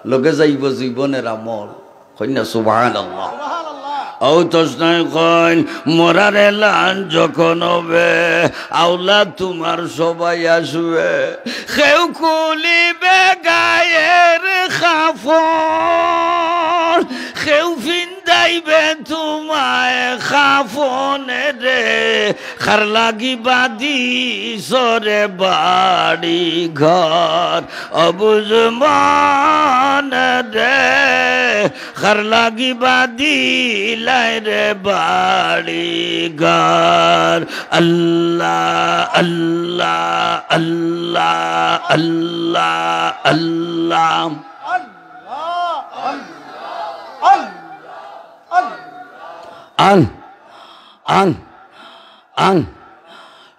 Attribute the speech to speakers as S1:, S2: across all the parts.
S1: লগে যাইব জীবনের আমল কইনা সুবহানাল্লাহ ও তসনাই কইন মরার এলান যখন হবে আওলাদ তোমার সবাই আসবে কেউ খুলিবে গায়ের কাফন কেউ ফিন্দাইবে তোমায় কাফনে রে খার লাগি বাদি সরে বাড়ি ঘর অবুঝ মান রে খার লাগি বাদি রে বাড়ি ঘর আল্লাহ আল্লাহ আল্লাহ আল্লাহ আল্লাহ আন আন আন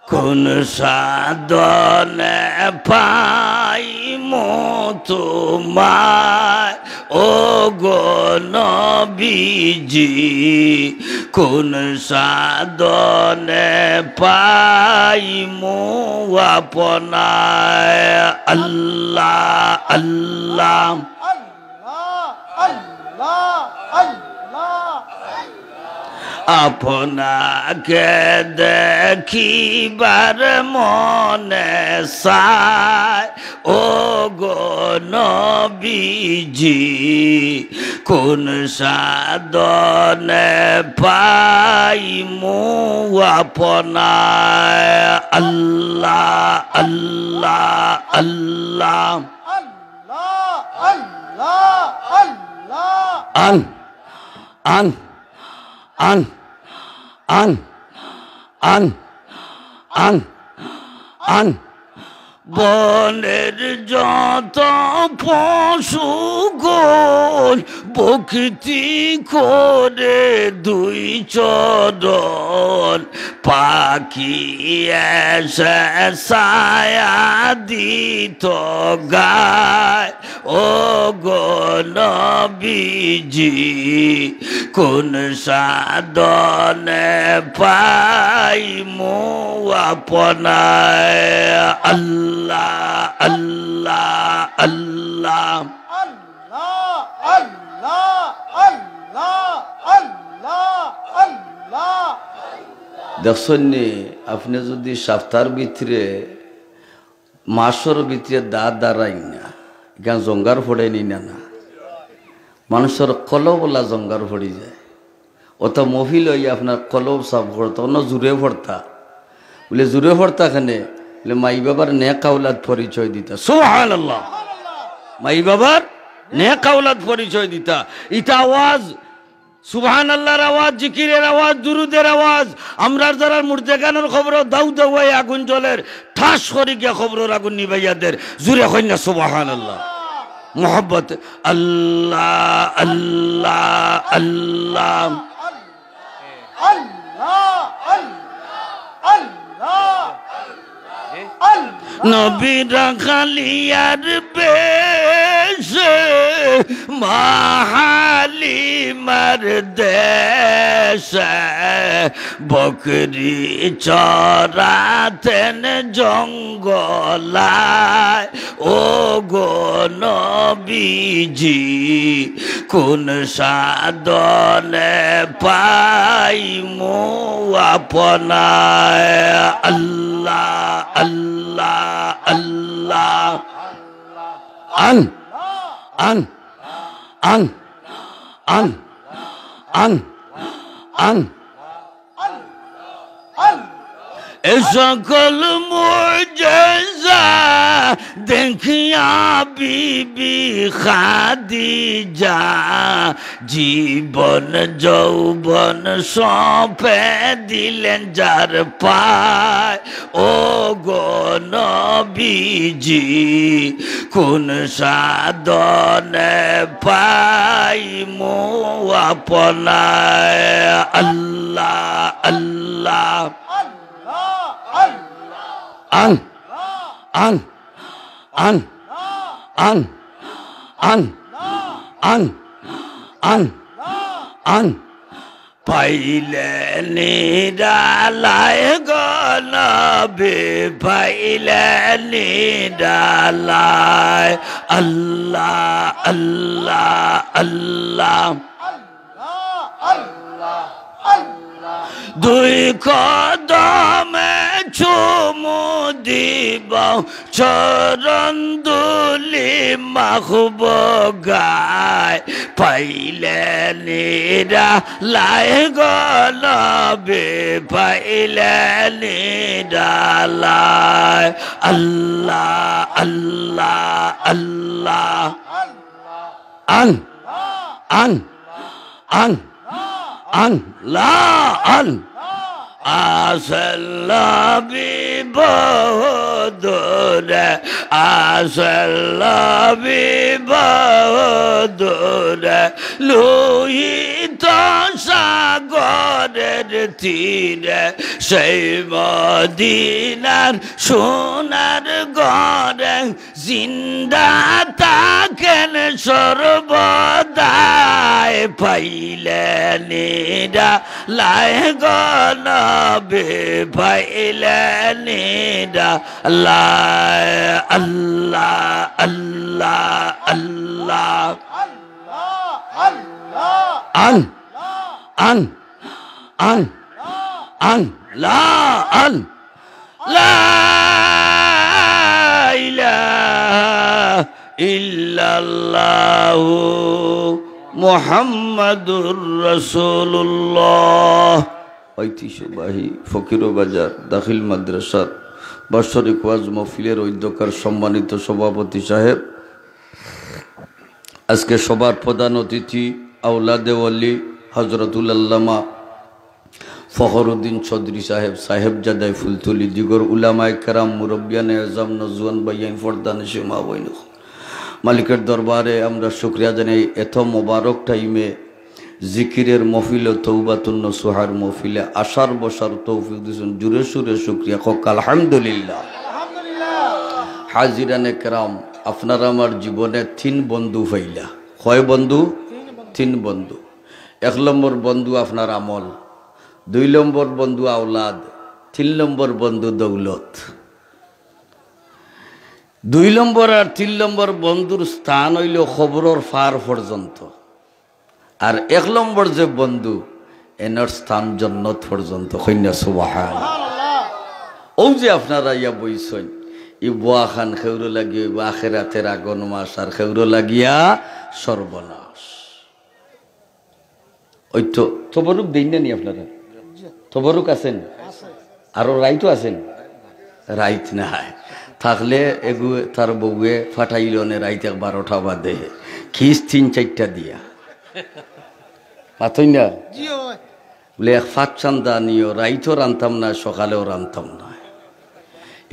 S1: কোন সাধনে পাই তোমায় ও গো নবীজি কোন সাধনে পাই আপনায় আল্লাহ আল্লাহ আপনাকে দেখিবার মনে চায় ও গো নবীজি কোন সাধনে পাইমু আপনায় আল্লাহ আল্লাহ আল্লাহ আন আন আন আন আন আন আন বনের যত পশু গোল বকতি করে দুই চরণ পাখি এসে ছায়া দিত গায় ও গো নবীজি কোন সাধনে পাইমু আপনায় আল্লাহ আল্লাহ আল্লাহ দেখছেন আপনি যদি সপ্তাহের ভিতরে মাসের ভিতরে দাঁত দাঁড়াই না এখানে জঙ্গার ফোড়াই না না মানুষের কলব বলা জঙ্গার ফড়ি যায় অত মহিল হয়ে আপনার কলব সাফ করতো অন্য জুড়ে ফড়তা বলে জুড়ে ফড়তা খানে বলে মাই বাবার নেক আওলাদ পরিচয় দিতা সুবহানাল্লাহ মাই বাবার নেক আওলাদ পরিচয় দিতা ইটা আওয়াজ সুবহানাল্লাহর আওয়াজ জিকিরের আওয়াজ দুরুদের আওয়াজ আমরার যারা মুর্দেগানের খবর দাউ দাউয়াই আগুন জ্বলের ঠাস করি গিয়া খবরের আগুন নিবাইয়াদের জুড়ে কই না সুবহানাল্লাহ মোহব্বত আল্লাহ আল্লাহ আল্লাহ নবীরা খালিয়ার বেশে মাহালিমার দেশে বকরি চরাতেন জঙ্গলায় ও গো নবীজি কোন সাধনে পাইমু আপনায় আল্লাহ আল্লাহ আল্লাহ আন আন আন আন আন আন এ সকল মুজিজা দেখিয়া বিবি খাদিজা জীবন যৌবন সঁপে দিলেন যার পায় ও গো নবীজি কোন সাধনে পাইমু আপনায় আল্লাহ আল্লাহ আন আন আন আন আন আন আন আন পাইলে নিরালায় গনবে পাইলে নিরালায় আল্লাহ আল্লাহ আল্লাহ দুই কদমে চুমু দিবা চরণ দুলি মাখব গায় পাইলে নিরা লাই গলবে পাইলে নিরা লাই আল্লাহ আল্লাহ আল্লাহ আন আন আন আন লা আন আসল্লাবি বদরে আসল্লাবি বদরে লোহিত সাগরের তীরে সেই মদিনার সোনার গড়ে জিন্দা থাকেন সর্বদায় পাইলে নিরা লাই গলবে পাইলে নিরা লাই আল্লাহ আল্লাহ আল্লাহ আন আন আন আন লা আন লা ইলাহা ইল্লাল্লাহু মুহাম্মাদুর রাসূলুল্লাহ। ঐতিহ্যবাহী ফকিরবাজার দাখিল মাদ্রাসার বাৎসরিক ওয়াজ মাহফিলের অধ্যক্ষের সম্মানিত সভাপতি সাহেব, আজকে সবার প্রধান অতিথি আওলাদে ওয়ালি হযরতুল আল্লামা ফখরুদ্দিন চৌধুরী সাহেব, সাহেবজাদাই ফুলতলি, দিগর উলামায়ে কেরাম, মুরব্বিয়ানে আযম, নজওয়ান ভাইয়ান, ফরদানিশি মা বোন, মালিকের দরবারে আমরা শুকরিয়া জানাই। এত মোবারক টাইমে জিকিরের মহফিল ও তৌবাতুন নসুহার মহফিলে আসার বসার তৌফিক দিয়েছেন, জুড়ে সুরে শুকরিয়া হোক আলহামদুলিল্লাহ। হাজিরানে কেরাম, আপনারা আমার জীবনে 3 বন্ধু পাইলা। কয় বন্ধু? 3 বন্ধু। 1 নম্বর বন্ধু আপনার আমল, 2 নম্বর বন্ধু আওলাদ, 3 নম্বর বন্ধু দৌলত। 2 নম্বর আর 3 নম্বর বন্ধুর স্থান হইল খবরের ফার পর্যন্ত, আর 1 নম্বর যে বন্ধু এনার স্থান জান্নাত পর্যন্ত। কইনা সুবহানাল্লাহ। ও যে আপনারা ইয়া বইছেন, ই বুয়া খান খেউরো লাগিয়ে আখেরাতের আগুন মাস, আর খেউরো লাগিয়া সর্বনাশ। ওই তো তবরুক দিন নি আপনারা? তবরুক আছেন? আরো রাইতো আছেন? রাইত নাই থাকলে এগু তার বউয়ে ফাটাইলনে রাইতে 12টা বাদে খিস 3-4টা দিয়া পাতই না বলে 1 ফাঁক চান্দা নিও, রাইতো রান্তাম না, সকালেও রান্তাম না।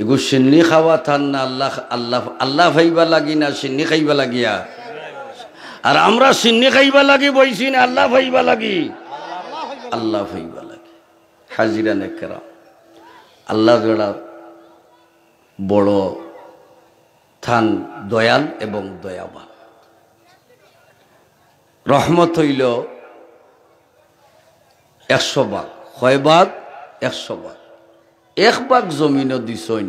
S1: এগু সিন্নি খাওয়া থান না, আল্লাহ আল্লাহ আল্লাহ খাইবা লাগি না সিন্নি খাইবা লাগিয়া, আর আমরা সিন্নি খাইবা লাগি বইছি না আল্লাহ খাইবা লাগি, আল্লাহ খাইবা লাগি। হাজিরানে কেরাম, আল্লাহ জোড়া বড় থান দয়াল এবং দয়াবান। রহমত হইল 100 ভাগ, 6 ভাগ 100 ভাগ। 1 ভাগ জমিনও দিছেন,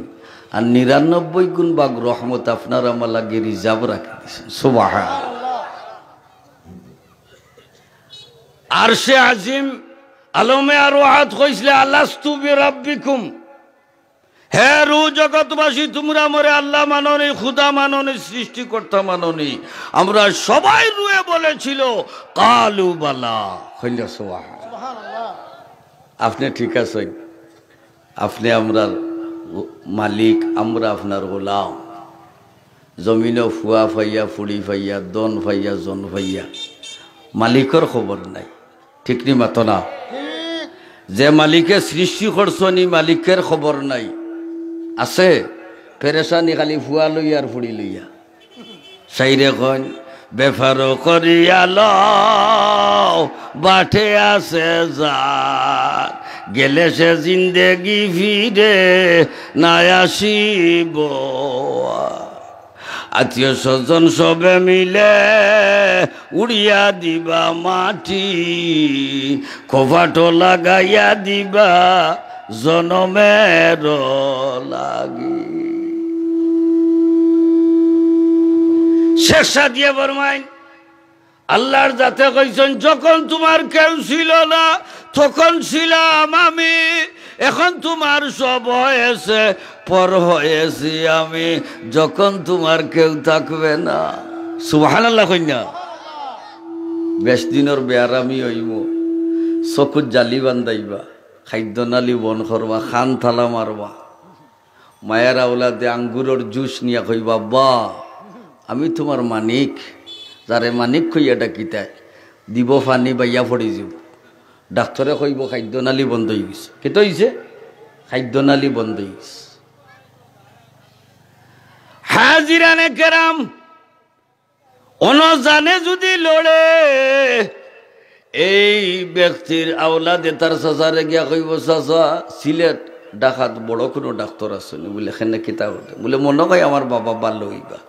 S1: আর 99 গুণ ভাগ রহমত আপনার আমার লাগে রিজার্ভ রাখি দিছেন। সুবহানাল্লাহ। আরশে আজিম আলমে আরওয়াত কইছিলে আলাস্তু বিরাব্বিকুম, হে রু জগৎবাসী, তোমরা মরে আল্লাহ মাননি, খুদা মাননি, সৃষ্টিকর্তা মাননি? আমরা সবাই রুয়ে বলেছিল কালু বালা। কইলা সুবহানাল্লাহ। আপনি ঠিক আছেন, আপনি আমরার মালিক, আমরা আপনার গোলাম। জমিনও ফুয়া ফাইয়া, ফুড়ি ফাইয়া, দন ফাইয়া, জন ফাইয়া, মালিকের খবর নাই। ঠিক নি মাতো না? যে মালিকে সৃষ্টি করছনি মালিকের খবর নাই। আছে পেরেশানি খালি ফুয়া লইয়া আর ফুড়ি লইয়া। সাইরে কন বেফার করিয়া লও বাঠে আছে যার, গেলে সে জিন্দেগি ফিরে না আসিব। আত্মীয় স্বজন সবে মিলে উড়িয়া দিবা মাটি, খোফাটো লাগাইয়া দিবা জনমের লাগি। শেখ সাদিয়া ফরমায় আল্লাহর যাতে কইছেন যখন তোমার কেউ ছিল না তখন ছিলাম আমি, এখন তোমার সব হয়েছে পর হয়েছি আমি, যখন তোমার কেউ থাকবে না। সুবহানাল্লাহ কইনা। বেশ দিনের বেয়ারামি হইব, চকুত জালি বান্ধাইবা, খাদ্য নালি বন করবা, খান থালা মারবা, মায়ের আওলাদে আঙ্গুরের জুস নিয়া কইবা বা আমি তোমার মানিক, যারে মানিক কইয়া ডাকিতাই দিব পানি বাইয়া পড়ি যাব। ডাক্তরে কইব খাদ্য নালি বন্ধ হয়ে গেছে। কেতো হয়েছে? খাদ্য নালি বন্ধ হয়ে গেছে। হাজিরানে কেরাম অনজানে যদি লড়ে, এই ব্যক্তির আওলাদে তার চাচারে গিয়া কইব চাচা সিলেট ডাকাত বড় কোনো ডাক্তার আছে নি? বলে এখানে কিতাব বলে মনে হয় আমার বাবা ভালো হইবা।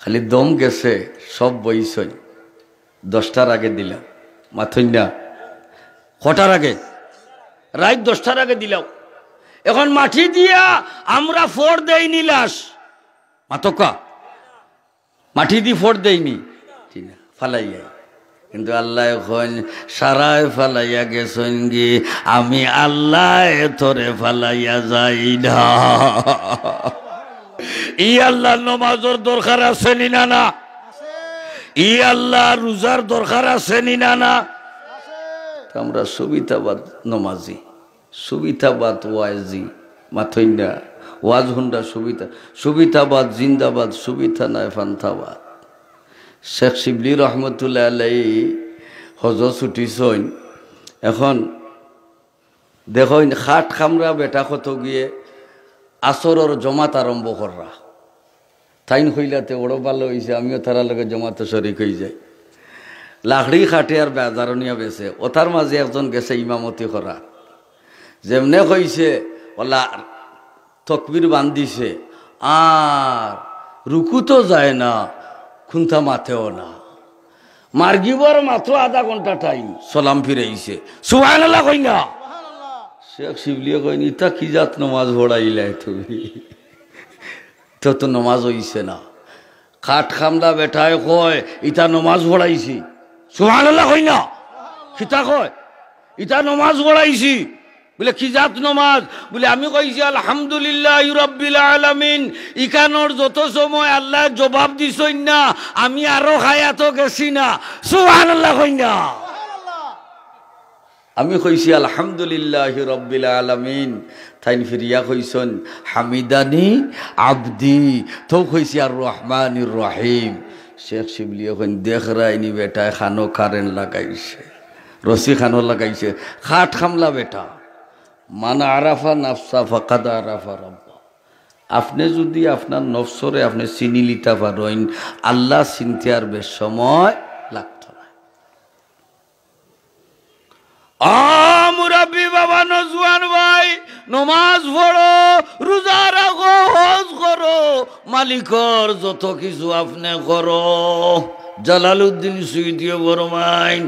S1: খালি দম গেছে, সব বইছই 10টার আগে দিলাম, মাথই না কটার আগে? রাত 10টার আগে দিলাম। এখন মাটি দিয়া আমরা ফোর দেইনি লাশ, মাতকা মাটি দি ফোর দেইনি, ঠিক না ফালাইয়া, কিন্তু আল্লাহ এখন সারায় ফালাইয়া গেছেন গি, আমি আল্লাহ তোরে ফালাইয়া যাই না। ই আল্লাহ নমাজের দরকার আছে নি না? না। ই আল্লাহ রোজার দরকার আছে নি না? না। আমরা সুবিধাবাদ নমাজি, সুবিধাবাদ ওয়াজি, মাথই না ওয়াজ হুন্ডা সুবিধা, সুবিধাবাদ জিন্দাবাদ, সুবিধা নাই ফান্থাবাদ। শেখ শিবলি রহমতুল্লাহ আলাইহি হজ ছুটিছইন, এখন দেখইন খাট খামরা বেটা কত গিয়ে আসরের জমাত আরম্ভ কররা, তাইন হইলাতে ওড়ো ভালো হয়েছে, আমিও তারা লগে জমাতে শরিক হয়ে যাই। লাকড়ি খাটে আর বেজারনিয়া বেছে, ওটার মাঝে একজন গেছে ইমামতি করা, যেমনে কইছে ওলা তকবির বান্ধিছে আর রুকু তো যায় না, খুন্থা মাথেও না, মার্গিবর মাত্র আধা ঘন্টা টাইম, সালাম ফিরাইছে। সুবহানাল্লাহ কই না? শেখ শিবলিয়ে কইনি ইতা কি জাত নমাজ পড়াইলে তুমি, তো নমাজ হইছে না। খাট খামলা বেটায় কয় ইতা নমাজ পড়াইছি। সুবহানাল্লাহ কই না? খিতা কয় ইতা নমাজ পড়াইছি। বলে কি জাত নমাজ? বলে আমি কইছি আলহামদুলিল্লাহ রাব্বিল আলামিন। ইকানোর যত সময় আল্লাহ জবাব দিছই না, আমি আরো হায়াত গেছি না। সুবহানাল্লাহ কই না? আমি কইছি আলহামদুলিল্লাহ রাব্বিল আলামিন, তাইন ফিরিয়া কইছন হামিদানি আবদি, তো কইছি আর রহমানির রহিম। শেখ শিবলিয়ে কইন দেখ রাইনি বেটায় খানো কারেন্ট লাগাইছে, রসি খানো লাগাইছে, খাট খামলা বেটা। মানা আরাফা নাফসা ফাকাদ আরাফা রাব্বা। আপনি যদি আপনার নফসরে আপনি চিনি লিতে পারেন, আল্লাহ চিনতে আর বেশ সময় লাগতো না। মুরাব্বি বাবা, নজওয়ান ভাই, নমাজ পড়ো, রোজা রাখো, হজ করো, মালিকর যত কিছু আপনি করো। জালালউদ্দিন সুইদিও ফরমাইন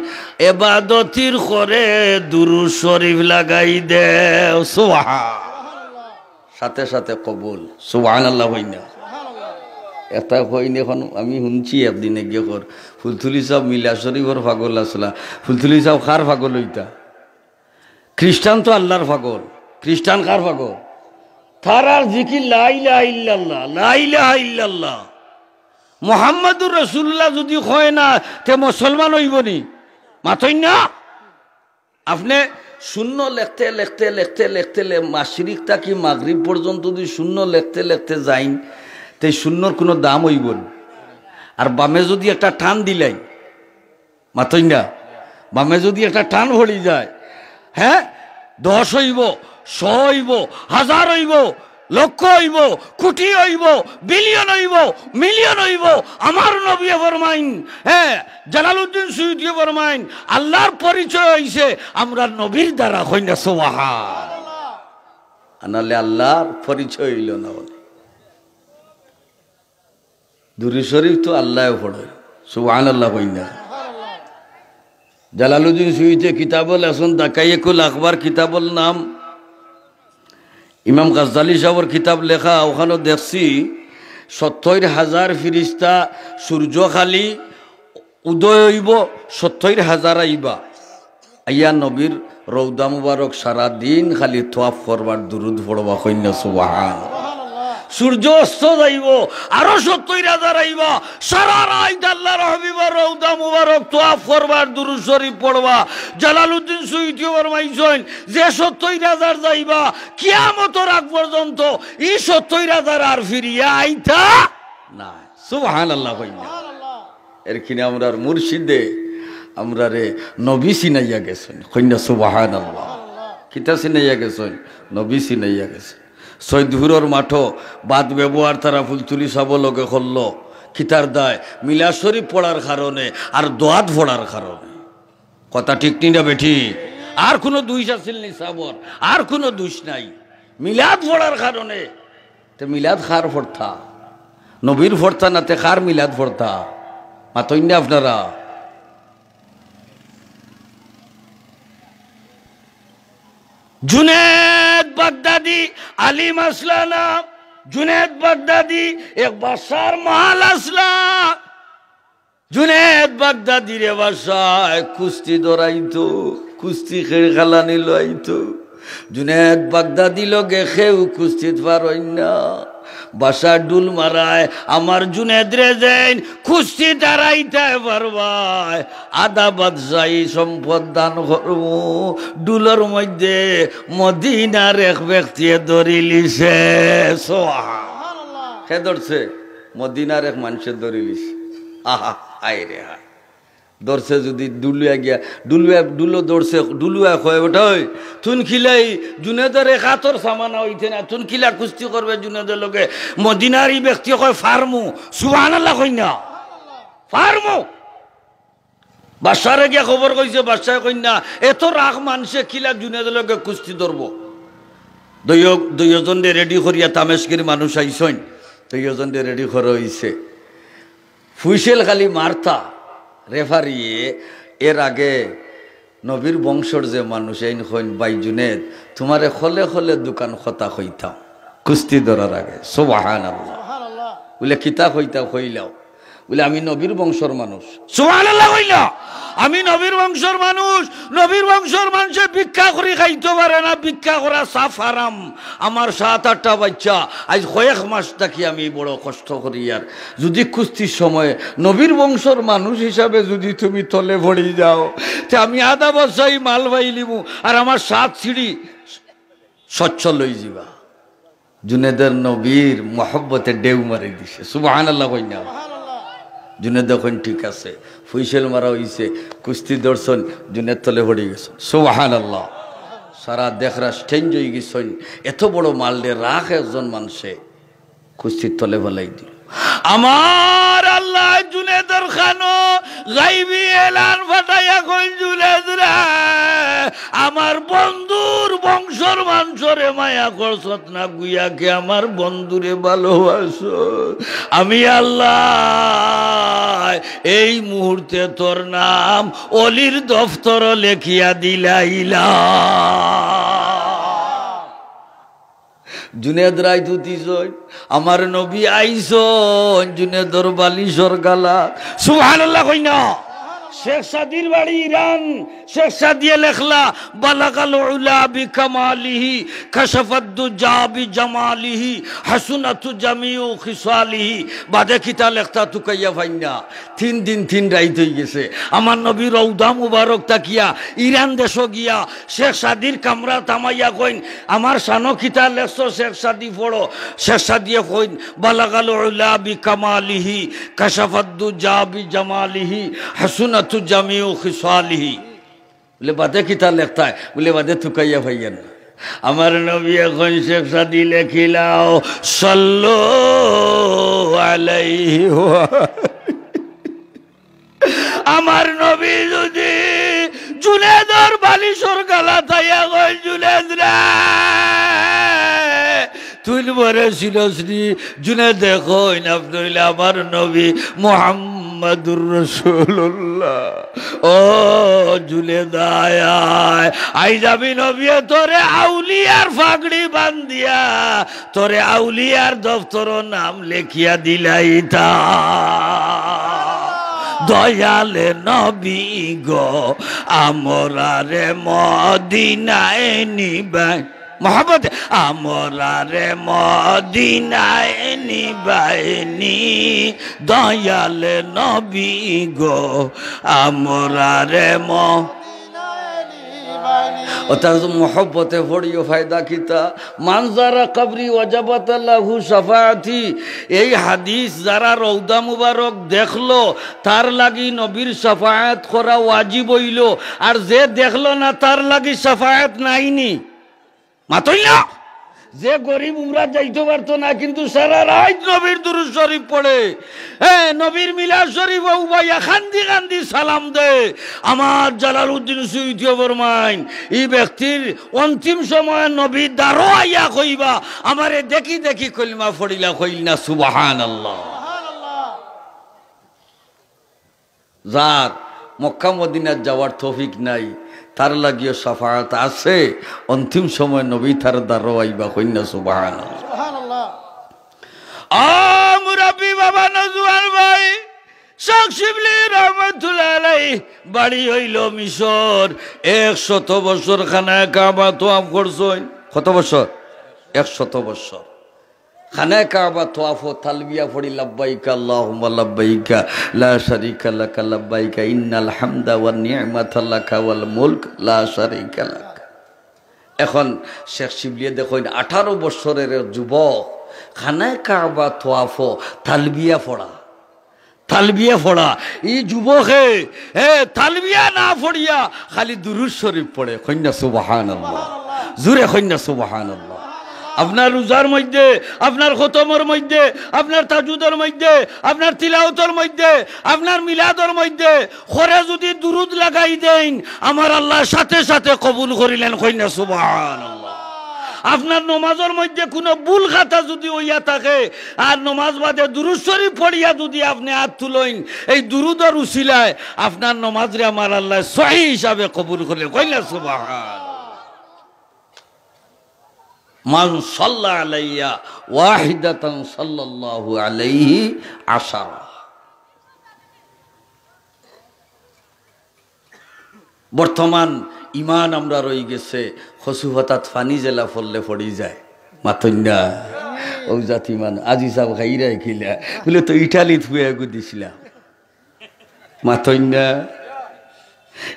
S1: ইবাদতির করে দুরূদ শরীফ লাগাই দেও, সুবহানাল্লাহ, সাথে সাথে কবুল। সুবহানাল্লাহ হইনা এটা হইনি। এখন আমি শুনছি একদিনে গিয়ে কর ফুলতুলি সাহেব মিলা শরীফর পাগল আসলা। ফুলতুলি সাহেব কার পাগল হইতা? খ্রিস্টান তো আল্লাহর পাগল। খ্রিস্টান কার পাগল? তার আর জিকির লা ইলাহা ইল্লাল্লাহ, লা ইলাহা ইল্লাল্লাহ মুহাম্মাদুর রাসূলুল্লাহ যদি হয় না তে মুসলমান হইব নি? মাথই না। আপনি শূন্য লিখতে লিখতে লিখতে লিখতে মাশরিক থাকি মাগরিব পর্যন্ত যদি শূন্য লিখতে লিখতে যাইন, তে শূন্যর কোনো দাম হইব না। আর বামে যদি একটা টান দিলাই, মাথই না, বামে যদি একটা টান ভরি যায়, হ্যাঁ 10 হইব, 100 হইব, 1000 হইব, লক্ষ হইব, কোটি হইব, বিলিয়ন হইব, মিলিয়ন হইব। আমার নবী ফরমাইন, হ্যাঁ জালালউদ্দিন সুয়ুতী ফরমাইন, আল্লাহর পরিচয় হইছে আমরা নবীর দ্বারা। হইনা সুবহানাল্লাহ। আনালে আল্লাহর পরিচয় হইল না বলে দুরূদ শরীফ তো আল্লাহ পড়ে। সুবহানাল্লাহ হইনা। জালালউদ্দিন সুয়ুতী কিতাবুল হাসান দাকাইকুল আখবার কিতাবুল নাম, ইমাম গাজ্জালি সাহেবের কিতাব লেখা, ওখানে দেখছি 70,000 ফিরিস্তা সূর্য খালি উদয় হইব 70,000 আইবা আইয়া নবীর রৌদা মুবারক সারা দিন খালি তোয়াফ করবার দুরুদ পড়বা কইনা সুবহান। সূর্য অস্ত যাইব আরো 70,000 আইবা সারা রাত আল্লাহর হাবিবের রৌদা মুবারক তোয়াফ করবার দুরুদ শরীফ পড়বা। জালালউদ্দিন সুয়ুতী ফরমাইছেন যে 70,000 যাইবা কিয়ামতের আগ পর্যন্ত এই 70,000 আর ফিরিয়া আইতা না। সুবহানাল্লাহ কইনা। এর কিনে আমরার মুর্শিদে আমরা রে নবী সিনাইয়া গেছেন কইনা সুবহানাল্লাহ। কিতা সিনাইয়া গেছেন? নবী সিনাইয়া গেছেন। সৈয়দপুরের মাঠো বাদ ব্যবহার তারা ফুলতুলি সাব লগে করল কিতার দায় মিলাদ শরীফ পড়ার কারণে আর দোয়াত পড়ার কারণে। কথা ঠিক নি না বেঠি? আর কোনো দুইশ আছিল নি সাবর? আর কোনো দুইশ নাই। মিলাদ পড়ার কারণে। তো মিলাদ খার পড়তা নবীর পড়তা না তে খার মিলাদ পড়তা মাতই না আপনারা? जुनैद बगदादी अली मसलाना जुनैद बगदादी एक बादशाह महल असला जुनैद बगदादी रे बादशाह कुश्ती दौड़ाइतो कुश्ती खेला निलो आइतो जुनैद बगदादी लोगे खेउ कुश्ती पारइना বাসা ডুল মারায় আমার জুনেদ রে যেন কুস্তি দাঁড়াইতে পারবাই আদা বাদশাহী সম্পদ দান করব। ডুলের মধ্যে মদিনার এক ব্যক্তি ধরি লিছে। সুবহানাল্লাহ। কে ধরছে? মদিনার এক মানুষের ধরি লিছে। আহা হায় রে হায়। ধরছে যদি ডুলুয়া গিয়া ডুলো ধরছে ডুলুয়া কয় ওটাই তুন খিলাই জুনেদের একাতর সামানা হইতে না তুন খিলা কুস্তি করবে জুনেদের লোকে মদিনারি ব্যক্তি কয় ফার্মু। সুবহানাল্লাহ কই না ফার্মু। বাদশারে গিয়া খবর কইছে বাদশাহ কই না এত রাগ মানুষে খিলা জুনেদের লোকে কুস্তি ধরবো। দুইজন রেডি করিয়া তামেশগির মানুষ আইসইন দুইজন রেডি করা হইছে। ফুইসেল খালি মারতা রেফারিয়ে এর আগে নবীর বংশর যে মানুষ এই হইন বাই জুনেদ তোমারে খলে খলে দোকান খতা হইতাম কুস্তি ধরার আগে। সুবহানাল্লাহ। বলে কিতা হইতা হইলাও বলে আমি নবীর বংশর মানুষ। সুবহানাল্লাহ হইলা আমি নবীর বংশর মানুষ। নবীর বংশর মানুষে ভিক্ষা করে খাইতে পারে না। ভিক্ষা করা সাফ হারাম। আমার 7-8টা বাচ্চা আজ কয়েক মাস থাকি আমি বড় কষ্ট করি। আর যদি কুস্তির সময় নবীর বংশর মানুষ হিসাবে যদি তুমি তলে ভরি যাও তে আমি আধা বছরই মাল ভাই লিমু আর আমার 7 সিঁড়ি স্বচ্ছ লই যাবা। জুনেদের নবীর মহব্বতে ডেউ মারি দিছে। সুবহানাল্লাহ কই না? জুনেদ দেখুন ঠিক আছে ফুইসেল মারা হইছে কুস্তি দর্শন জুনেদ তলে পড়ে গেছে। সুবহানাল্লাহ। সারা দেখরা স্টেঞ্জ হয়ে গেছেন এত বড় মালডে রাখ একজন মানুষে কুস্তির তলে ফেলাই দিল। আমার আল্লাহ জুনেদের খানো গাইবি এলান ফাটাইয়া কই জুনেদ রে আমার বন্ধুর বংশর মানুষরে মায়া করছত না গুইয়াকে আমার বন্ধুরে ভালোবাসো। আমি আল্লাহ এই মুহূর্তে তোর নাম অলির দফতর লেখিয়া দিলাইলাম। জুনেদ রায় দুতিছই আমার নবী আইসন জুনেদর বালিশর গালা। সুবহানাল্লাহ কই না? শেখ সাদির বাড়ি ইরান। শেখ সাদিয়ে লেখলা বালাগাল উলা বিকামালিহি কাশাফাদ্দু জাবি জামালিহি হাসুনাতু জামিউ খিসালিহি। বাদে কিতা লেখতা তুকাইয়া ভাইনা 3 দিন 3 রাত হয়ে গেছে। আমার নবী রওদা মুবারক তাকিয়া ইরান দেশ গিয়া শেখ সাদির কামরা তামাইয়া কইন আমার শানো কিতা লেখছো শেখ সাদি পড়ো। শেখ সাদিয়ে কইন বালাগাল উলা বিকামালিহি কাশাফাদ্দু জাবি জামালিহি হাসুনাতু জামিউ খিসালিহি। বলে বাদে কিতা লেখতা হয়? বলে বাদে তুকাইয়া ভাইয়ান আমার নবী এখন শেখ সাদি লেখিলাও সাল্লাল্লাহু আলাইহি আমার নবী যদি জুনেদর বালিশর গালা তাইয়া কই জুনেদ রে তুই বরে ছিল শ্রী জুনেদ দেখো আব্দুল্লাহ আমার নবী মুহাম্মদ মুহাম্মাদুর রাসূলুল্লাহ। ও জুলে দায় আই যাবি নবী তোরে আউলিয়ার ফাগড়ি বান্ধিয়া তোরে আউলিয়ার দফতর নাম লেখিয়া দিলাইতা। দয়ালে নবী গো আমরারে মদিনায় নিবাই মোহাম্মদ আমরারে মদিনায় নিবাইনি। দয়ালে নবী গো আমরারে মোহব্বতে পড়িও ফায়দা কিতা মানজারা কবরি ওয়াজাবাত লাহু শাফাআতি। এই হাদিস যারা রওদা মুবারক দেখলো তার লাগি নবীর শাফাআত করা ওয়াজিব হইল, আর যে দেখলো না তার লাগি শাফাআত নাইনি। মাতই না যে গরিব উমরা যাইতে পারতো না কিন্তু সারা রাত নবীর দুরূদ শরীফ পড়ে, হ্যাঁ নবীর মিলাদ শরীফ উবাইয়া খান্দি খান্দি সালাম দে। আমার জালালউদ্দিন সুয়ুতী ফরমাইন এই ব্যক্তির অন্তিম সময় নবী দারো আইয়া কইবা আমারে দেখি দেখি কলিমা পড়িলা কইল না সুবহানাল্লাহ। যার মক্কা মদিনা যাওয়ার তৌফিক নাই তার লাগিও শাফাআত আছে, অন্তিম সময় নবী তার দারো আইবা কইনা সুবহানাল্লাহ। মুরাব্বি বাবা নজওয়ান ভাই শাহ শিবলি রহমাতুল্লাহ আলাইহি বাড়ি হইল মিশর। 100 বছর খানায়ে কাবা তওয়াফ করছেন। কত বছর? 100 বছর খানায়ে কাবা তওয়াফ ও তালবিয়া পড়ি লাব্বাইকা আল্লাহুম্মা লাব্বাইকা লা শারীকা লাকা লাব্বাইকা ইন্নাল হামদা ওয়ান নি'মাতা লাকা ওয়াল মুলক লা শারীকা লাক। এখন শেখ শিবলি দেখুন 18 বছরের যুবক খানায়ে কাবা তওয়াফ ও তালবিয়া পড়া এই যুবকে তালবিয়া না পড়িয়া খালি দুরূদ শরীফ পড়ে কইনা সুবহানাল্লাহ। জোরে কইনা সুবহানাল্লাহ। আপনার রোজার মধ্যে, আপনার খতমের মধ্যে, আপনার তাজুদের মধ্যে, আপনার তিলাওয়াতের মধ্যে, আপনার মিলাদের মধ্যে খরে যদি দুরূদ লাগাই দেন আমার আল্লাহ সাথে সাথে কবুল করিলেন কইনা সুবহানাল্লাহ। আপনার নমাজের মধ্যে কোনো ভুল খাতা যদি হইয়া থাকে আর নমাজ বাদে দুরূদ শরীফ পড়িয়া যদি আপনি হাত তুলেন এই দুরূদের উসিলায় আপনার নমাজরে আমার আল্লাহ সহিহ হিসাবে কবুল করলেন কইনা সুবহানাল্লাহ। মান সাল্লা আলাইয়া ওয়াহিদাতান সাল্লাল্লাহু আলাইহি আশারা। বর্তমান ইমান আমরা রই গেছে খসুফতাত ফানি জেলা ফললে পড়ি যায় মাতন্যা ও জাতি মান আজি সাহেব খাইরাই খিলা বলে তো ইটালিত হুয়ে গুদিছিলাম মাতন্যা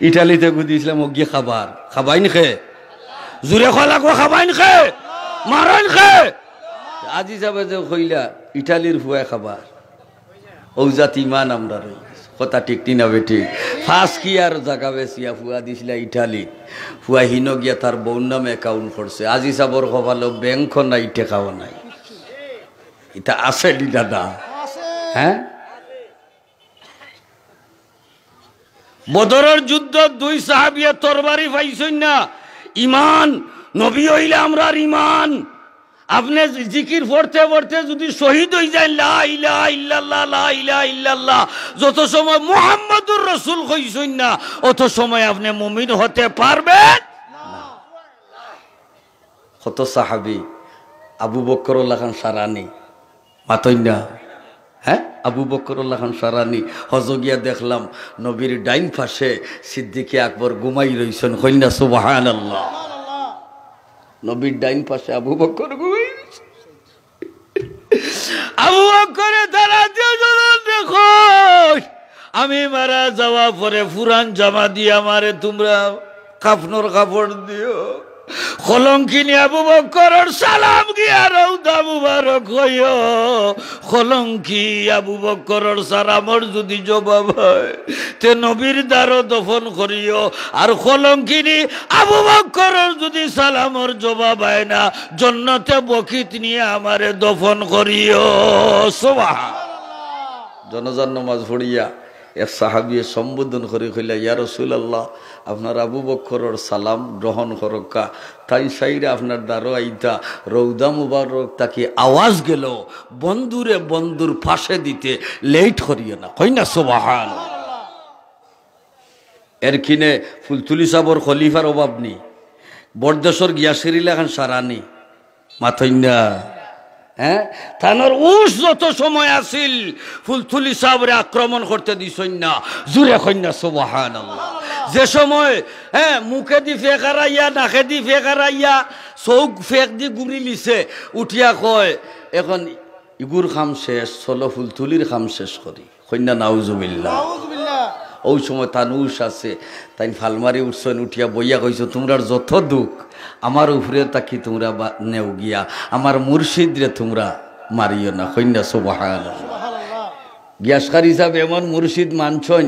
S1: ইটালিতে গুদিছিলাম ও গিয়ে খাবাইন খে জুড়ে খোলা গো খাবাইন খে মারান খে আজি যাবে যে কইলা ইটালির হুয়া খাবার ও জাতি মান আমরা রই কথা ঠিক নি না বেটি ফাঁস কি আর জায়গা বেশিয়া ফুয়া দিছিলা ইটালি ফুয়া হিনো গিয়া তার বউর নামে অ্যাকাউন্ট করছে আজি সাবর কপালো ব্যাংক নাই টেকাও নাই এটা আছে নি দাদা হ্যাঁ বদরের যুদ্ধ 2 সাহাবিয়া তরবারি পাইছেন না ইমান নবী হইলে আমরার ইমান আপনি জিকির পড়তে পড়তে যদি শহীদ হয়ে যায় লা ইলাহা ইল্লাল্লাহ লা ইলাহা ইল্লাল্লাহ যত সময় মুহাম্মাদুর রাসূল কইছেন না অত সময় আপনি মুমিন হতে পারবেন না। কত সাহাবী আবু বকরুল্লাহ খান সারানি মাতই না হ্যাঁ আবু বকরুল্লাহ খান সারানি হজগিয়া দেখলাম নবীর ডাইন পাশে সিদ্দিকে আকবর ঘুমাই রইছেন কইনা সুবহানাল্লাহ। নবীর ডাইন পাশে আবু বকর ঘুমাই রইছে। আবু বকরে তারা দেখো আমি মারা যাওয়া পরে পুরান জামা দিয়ে আমারে তোমরা কাফনের কাপড় দিও কলঙ্কিনী আবু বকরের সালাম গিয়া রওদা মুবারক হইও কলঙ্কি আবু বকরের সালামর যদি জবাব হয় তে নবীর দ্বারও দফন করিও আর কলঙ্কিনী আবু বকরের যদি সালামর জবাব হয় না জান্নাতে বকিত নিয়ে আমারে দফন করিও সুবহানাল্লাহ। জনজান নামাজ পড়িয়া এক সাহাবিয়ে সম্বোধন করে কইলা, ইয়া রাসূলুল্লাহ, আপনার আবু বকরের সালাম গ্রহণ করক্কা। তাই সাইরে আপনার দ্বারো আইতা রৌদা মুবারক তাকে আওয়াজ গেল, বন্ধুরে বন্ধুর ফাঁসে দিতে লেট করিও না। কই না সুবহানাল্লাহ। এর কিনে ফুলতুলি সাবর খলিফার অভাব নেই, বরদেশর গিয়াসেরিলা খান সারানি মাথই না। হ্যাঁ, থানোর উস যত সময় আসিল ফুলতুলি সাবরে আক্রমণ করতে দিছই না। জুরে কন্যা সুবহানাল্লাহ। যে সময় মুখে দি ফেকারাইয়া, নাকে দি ফেকারাইয়া, চৌক ফেক দি গুড়ি লিছে, উঠিয়া কয় এখন ইগুর খাম শেষ, চলো ফুলতুলির খাম শেষ করি। কন্যা নাউজুবিল্লাহ। ওই সময় তানুষ আছে, তাই ফালমারি উঠছেন, উঠিয়া বইয়া কইছো, তোমরার যত দুঃখ আমার উপরে তাকি তোমরা নেও গিয়া, আমার মুর্শিদরে তোমরা মারিও না। কন্যা সুবহানাল্লাহ। গ্যাসকার হিসাবে এমন মুর্শিদ মানছন,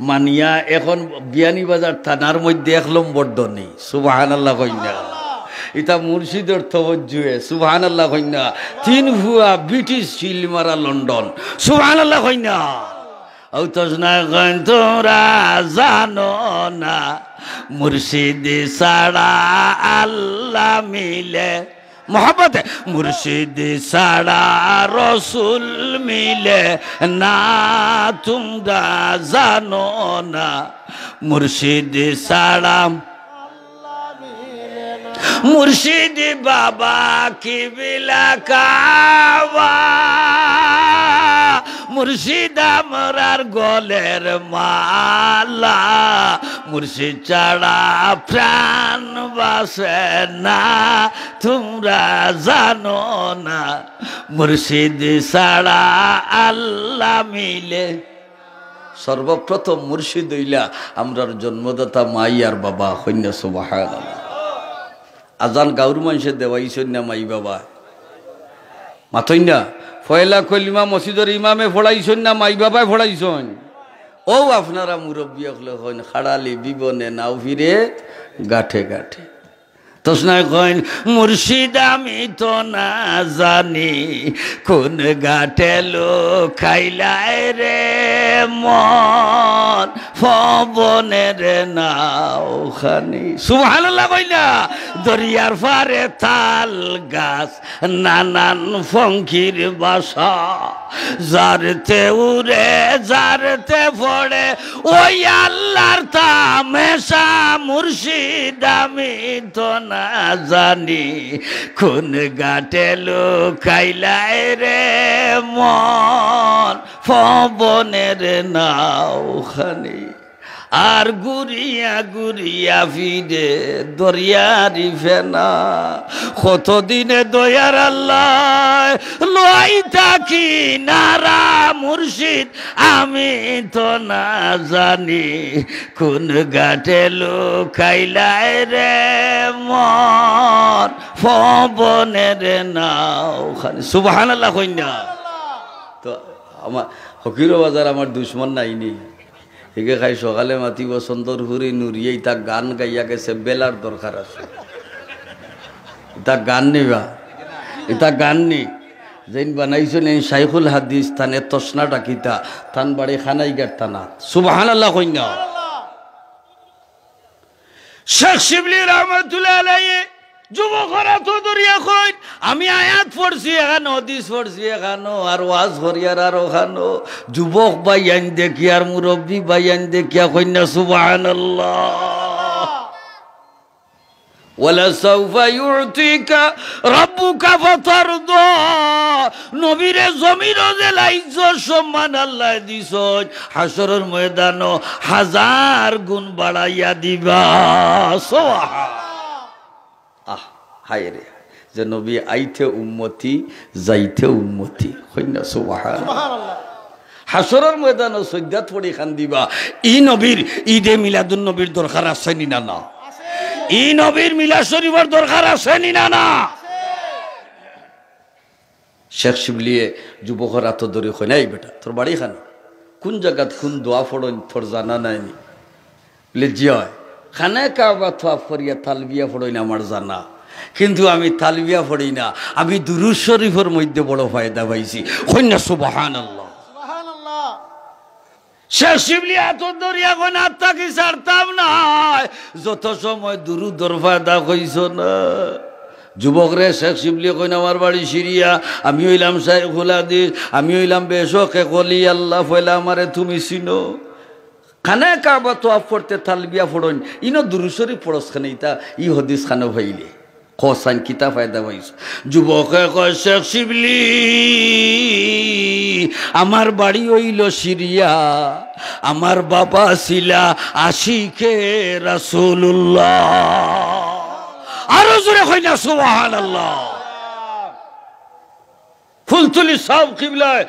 S1: মানিয়া এখন বিয়ানীবাজার থানার মধ্যে এক নম্বর নেই। সুবহানাল্লাহ কন্যা। এটা মুর্শিদের তবজ্জুয়ে। সুবহানাল্লাহ কন্যা। 3 ভুয়া ব্রিটিশ শিল মারা লন্ডন। সুবহানাল্লাহ কন্যা। তোমরা জানো না মুর্শিদ ছাড়া আল্লাহ মিলে, মোহাম্মদ মুর্শিদ ছাড়া রসুল মিলে না। তোমরা জানো না মুর্শিদ ছাড়া মুর্শিদ বাবা কিবলা কাবা, মুর্শিদ আমরার গলের মালা। মুর্শিদ ছাড়া প্রাণ বাসে না। তোমরা জানো না মুর্শিদ ছাড়া আল্লাহ মিলে। সর্বপ্রথম মুর্শিদ হইলা আমরার জন্মদাতা মাই আর বাবা। কন্যা সুবহানাল্লাহ। আজান গাউর মানুষে দেওয়াইছেন না মাই বাবা, মাথই না। ফয়লা কলিমা মসজিদের ইমামে ফোড়াইছেন না মাই বাবায় ফোড়াইছেন। ও আপনারা মুরব্বী হলে হন খাড়ালি বিবনে নাও ফিরে গাঠে গাঠে। তসনায় কইন মুর্শিদ আমি তো না জানি কোন গাঠে লোক খাইলাই রে মন ফবনের নাও খানি। সুবহানাল্লাহ কইনা। দরিয়ার পারে তাল গাছ, নানান ফঙ্কির বাসা, যারতে উড়ে যারতে পড়ে ওই আল্লাহর তামেশা। মুর্শিদ আমি তো না জানি কোন গাটে লুকাইলাই রে মন ফবনের নাও খানি। আর গুরিয়া গুরিয়া ফিরে দরিয়ারি ফেনা, কতদিনে দয়ার আল্লাহ লই থাকি নারা। মুর্শিদ আমি তো না জানি কোন গাটে লুকাইলাই রে মন ফবনের নাও খানি। সুবহানাল্লাহ কইনা। তো আমার হকিরো বাজার আমার দুশ্মন নাইনি, একে খাই সকালে মাতিব সুন্দর হুরি নুরিয়ে তা গান গাইয়া গেছে, বেলার দরকার আছে। এটা গান নিবা, এটা গান নি যেন বানাইছেন এই শাইখুল হাদিস থানে তসনা ডাকিতা থান বাড়ি খানাইগার থানা। সুবহানাল্লাহ কইনা। শেখ শিবলি রহমাতুল্লাহ আলাইহি যুবকরা তো দরিয়া কইন আমি আয়াত পড়ছি এখানো, হাদিস পড়ছি এখানো, আর ওয়াজ করিয়ার আর ওখানো। যুবক বাইয়ান দেখি আর মুরব্বী বাইয়ান দেখিয়া কইনা সুবহানাল্লাহ। ওয়ালা সাউফা ইউতিকা রাব্বুকা ফাতারদা। নবীরে জমিরও যে ইজ্জত সম্মান আল্লাহ দিছন, হাসরের ময়দানও 1000 গুণ বাড়াইয়া দিবা। সুবহানাল্লাহ। হায় রে, যে নবী আইতে উম্মতি যাইতে উম্মতি। কইনা সুবহানাল্লাহ। হাসরের ময়দানও সজ্জাত পড়ি খান দিবা। ই নবীর ঈদে মিলাদুন নবীর দরকার আছে নি না? না। ই নবীর মিলাদ শরীফের দরকার আছে নি না? না। শেখ শিবলিয়ে যুবকরা তো ধরে কই নাই বেটা তোর বাড়ি খান কোন জায়গাত কোন দোয়া ফড়ন তোর জানা নাইনি। বলে জি হয়, খানায় কাবা থোয়া ফরিয়া তালবিয়া ফড়ই না আমার জানা, কিন্তু আমি তালবিয়া পড়ি না, আমি দুরূদ শরীফের মধ্যে বড় ফায়দা পাইছি। কইনা সুবহানাল্লাহ। শেখ শিবলি এত দরিয়া কোন আত্মা কি ছাড়তাম না, যত সময় দুরুদর ফায়দা কইছ না। যুবকরে শেখ শিবলি কইন আমার বাড়ি সিরিয়া, আমি হইলাম শাইখুল হাদিস, আমি হইলাম বেশকে কলি আল্লাহ ফয়লা আমারে তুমি চিনো। খানে কাবা তো আপ পড়তে তালবিয়া পড়ন ইনো দুরুশরী পড়স খানে ইতা ই হদিস খানে ভাইলে কসান কিতা ফায়দা হইছ। যুবকে কয় শেখ শিবলি আমার বাড়ি হইল সিরিয়া, আমার বাবা ছিলা আশিকে রাসূলুল্লাহ। আরো জোরে কই না সুবহানাল্লাহ। ফুলতুলি সাহেব কিবলায়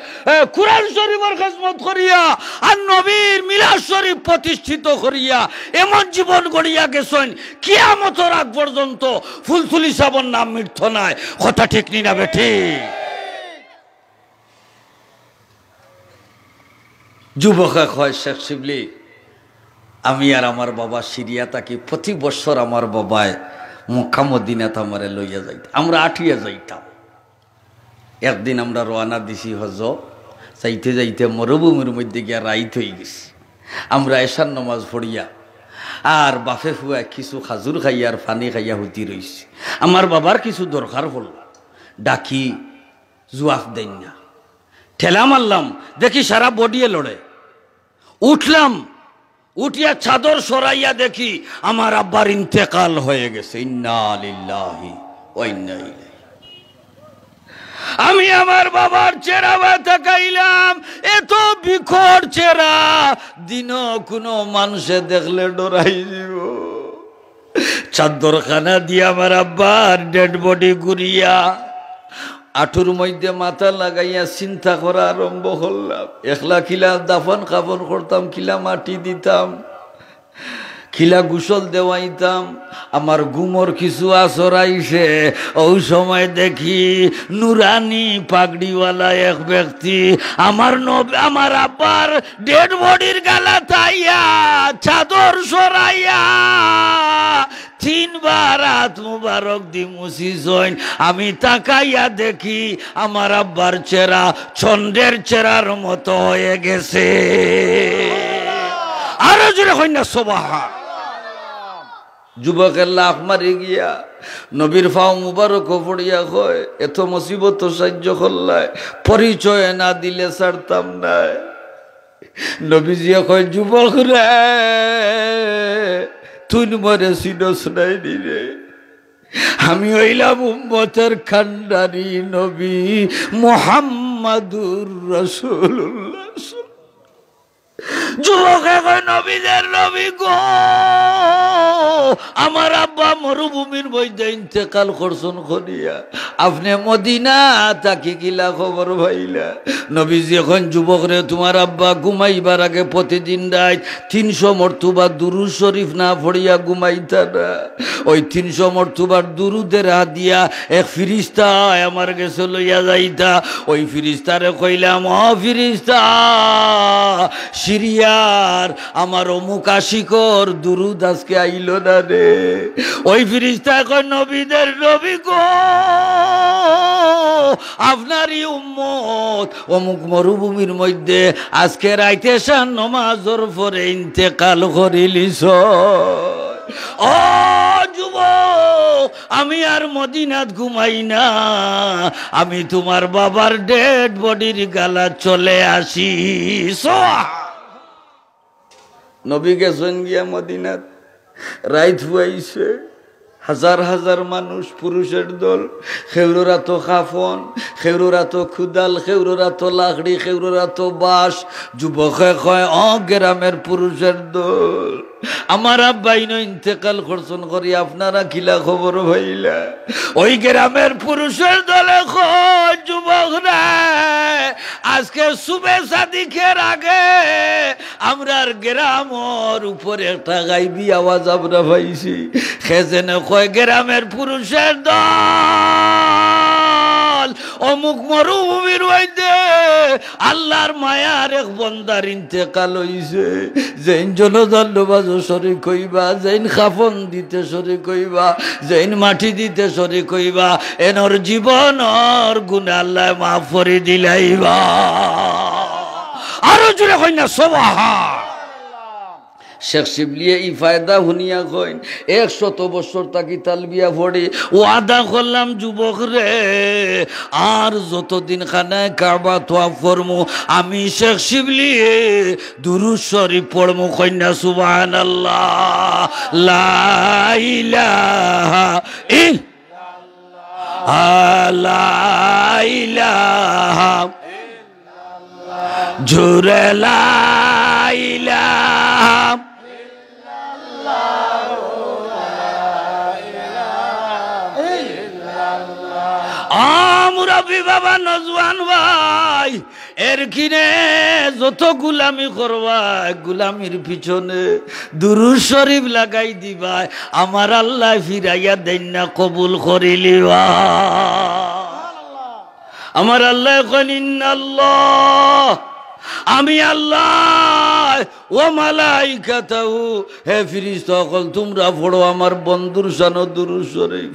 S1: কুরআন শরীফের খিদমত করিয়া আর নবীর মিলাদ শরীফ প্রতিষ্ঠিত করিয়া এমন জীবন গড়িয়া গেছেন কিয়ামতের আগ পর্যন্ত ফুলতুলি সাহেবের নাম মিটত নাই। কথা ঠিক নি না বেঠি? যুবকে কয় শেখ শিবলি আমি আর আমার বাবা সিরিয়া থাকি, প্রতি বছর আমার বাবায় মক্কা মদিনাতে আমারে লইয়া যাইতাম, আমরা আঠিয়া যাইতাম। একদিন আমরা রওনা দিছি হজ, যাইতে যাইতে মরুভূমির মধ্যে গিয়া রাইত হয়ে গেছি। আমরা এশার নামাজ পড়িয়া আর বাফে ফুয়া কিছু খাজুর খাইয়া আর পানি খাইয়া হুতি রইছি। আমার বাবার কিছু দরকার হল, ডাকি জুয়াফ দেন না, ঠেলা মারলাম, দেখি সারা বডিয়ে লড়ে। উঠলাম, উঠিয়া চাদর সরাইয়া দেখি আমার আব্বার ইন্তেকাল হয়ে গেছে। ইন্না লিল্লাহি ওয়া ইন্না ইলাইহি। আমি আমার বাবার চেহারা তাকাইলাম, এত বিকট চেহারা, দিন কোনো মানুষে দেখলে ডরাই যাব। চাদরখানা দিয়ে আমার আব্বার ডেড বডি ঘুরিয়া আঠুর মধ্যে মাথা লাগাইয়া চিন্তা করা আরম্ভ করলাম। একলা কিলা দাফন কাফন করতাম, কিলা মাটি দিতাম, খিলা গোসল দেওয়াইতাম। আমার গুমর কিছু আসর আইসে, ওই সময় দেখি নুরানি পাগড়িওয়ালা এক ব্যক্তি আমার আব্বার ডেড বডির গালা তাইয়া চাদর সরাইয়া তিনবার হাত মুবারক দি মুছি জইন। আমি তাকাইয়া দেখি আমার আব্বার চেহারা চন্দ্রের চেহারার মতো হয়ে গেছে। আরো জোরে হই না সুবহান। যুবকের লাফ মারি গিয়া নবীর ফাও মুবারক পড়িয়া কয় এত মুসিবত সাহায্য করলায়, পরিচয় না দিলে ছাড়তাম না। নবীজিয়া কয় যুবক রে তুই মরে সিনস নাই রে, আমি হইলাম উম্মতের খান্ডারি নবী মুহাম্মাদুর রাসূলুল্লাহ। যুবকে কয় নবীদের নবী গো, আমার আব্বা মরুভূমির মধ্যে ইন্তেকাল করছেন করিয়া, আপনি মদিনা তাকি কিলা খবর ভাইলা? নবীজি এখন যুবক রে তোমার আব্বা ঘুমাইবার আগে প্রতিদিন রাত 300 মর্তুবা দুরুদ শরীফ না পড়িয়া ঘুমাইতা না। ওই 300 মর্তুবার দুরুদের হাত দিয়া এক ফিরিস্তা আমার কাছে লইয়া যাইতা। ওই ফিরিস্তারে কইলাম, ও ফিরিস্তা, সিরিয়ার আমার অমুক আশিকর দুরুদ আজকে আইল না রে। ওই ফিরিস্তা কয় নবীদের নবী গো, আপনারই উম্মত অমুক মরুভূমির মধ্যে আজকে রাইতে শান নমাজের পরে ইন্তেকাল করিলিস। ও যুবক, আমি আর মদিনাত ঘুমাই না, আমি তোমার বাবার ডেড বডির গালা চলে আসি। নবী গেছেন গিয়া মদিনাত, রাইত হুয়াইছে, হাজার হাজার মানুষ, পুরুষের দল, খেউরা তো কাফন, খেউরা তো খুদাল, খেউরা তো লাকড়ি, খেউরা তো বাঁশ। যুবকে কয় ও গ্রামের পুরুষের দল, আমার আব্বাই ইন্তেকাল করছেন করি, আপনারা কিলা খবর ভাইলা? ওই গ্রামের পুরুষের দলে কয় যুবক রে, আজকে সুবে সাদিকের আগে আমরার গ্রামের উপরে একটা গাইবি আওয়াজ আমরা পাইছি। খেজেনে কয় গ্রামের পুরুষের দল অমুক মরুভূমির মধ্যে আল্লাহর মায়ার এক বন্দার ইন্তেকাল হইছে। যেন জনধন্যবাদ শরীক হইবা, যেন খাফন দিতে শরীক হইবা, যেন মাটি দিতে শরীক হইবা, এনর জীবনর গুনাহ আল্লাহ মাফ করে দিলাইবা। আরো জোরে কই না সুবহান। শেখ শিবলিয়ে ই ফায়দা হুনিয়া কইন 100 বছর তাকি তালবিয়া পড়ি ওয়াদা করলাম যুবক রে, আর যতদিন খানায় কাবা তোয়াফ করমু আমি শেখ শিবলিয়ে দুরূদ শরীফ পড়মু। কইনা সুবহানাল্লাহ। লা ইলাহা ইল্লাল্লাহ লা ইলাহা ইল্লাল্লাহ জোরে লা ইলাহা মুরব্বী বাবা নজওয়ান ভাই, এর কিনে যত গুলামি করবা গুলামির পিছনে দুরূদ শরীফ লাগাই দিবা, আমার আল্লাহ ফিরাইয়া দেন না, কবুল করিলিবা। আমার আল্লাহ কইন ইন্নাল্লাহ, আমি আল্লাহ ও মালাইকাতাহু, হে ফেরেশতা সকল তোমরা পড়ো আমার বন্ধুর শানে দুরূদ শরীফ।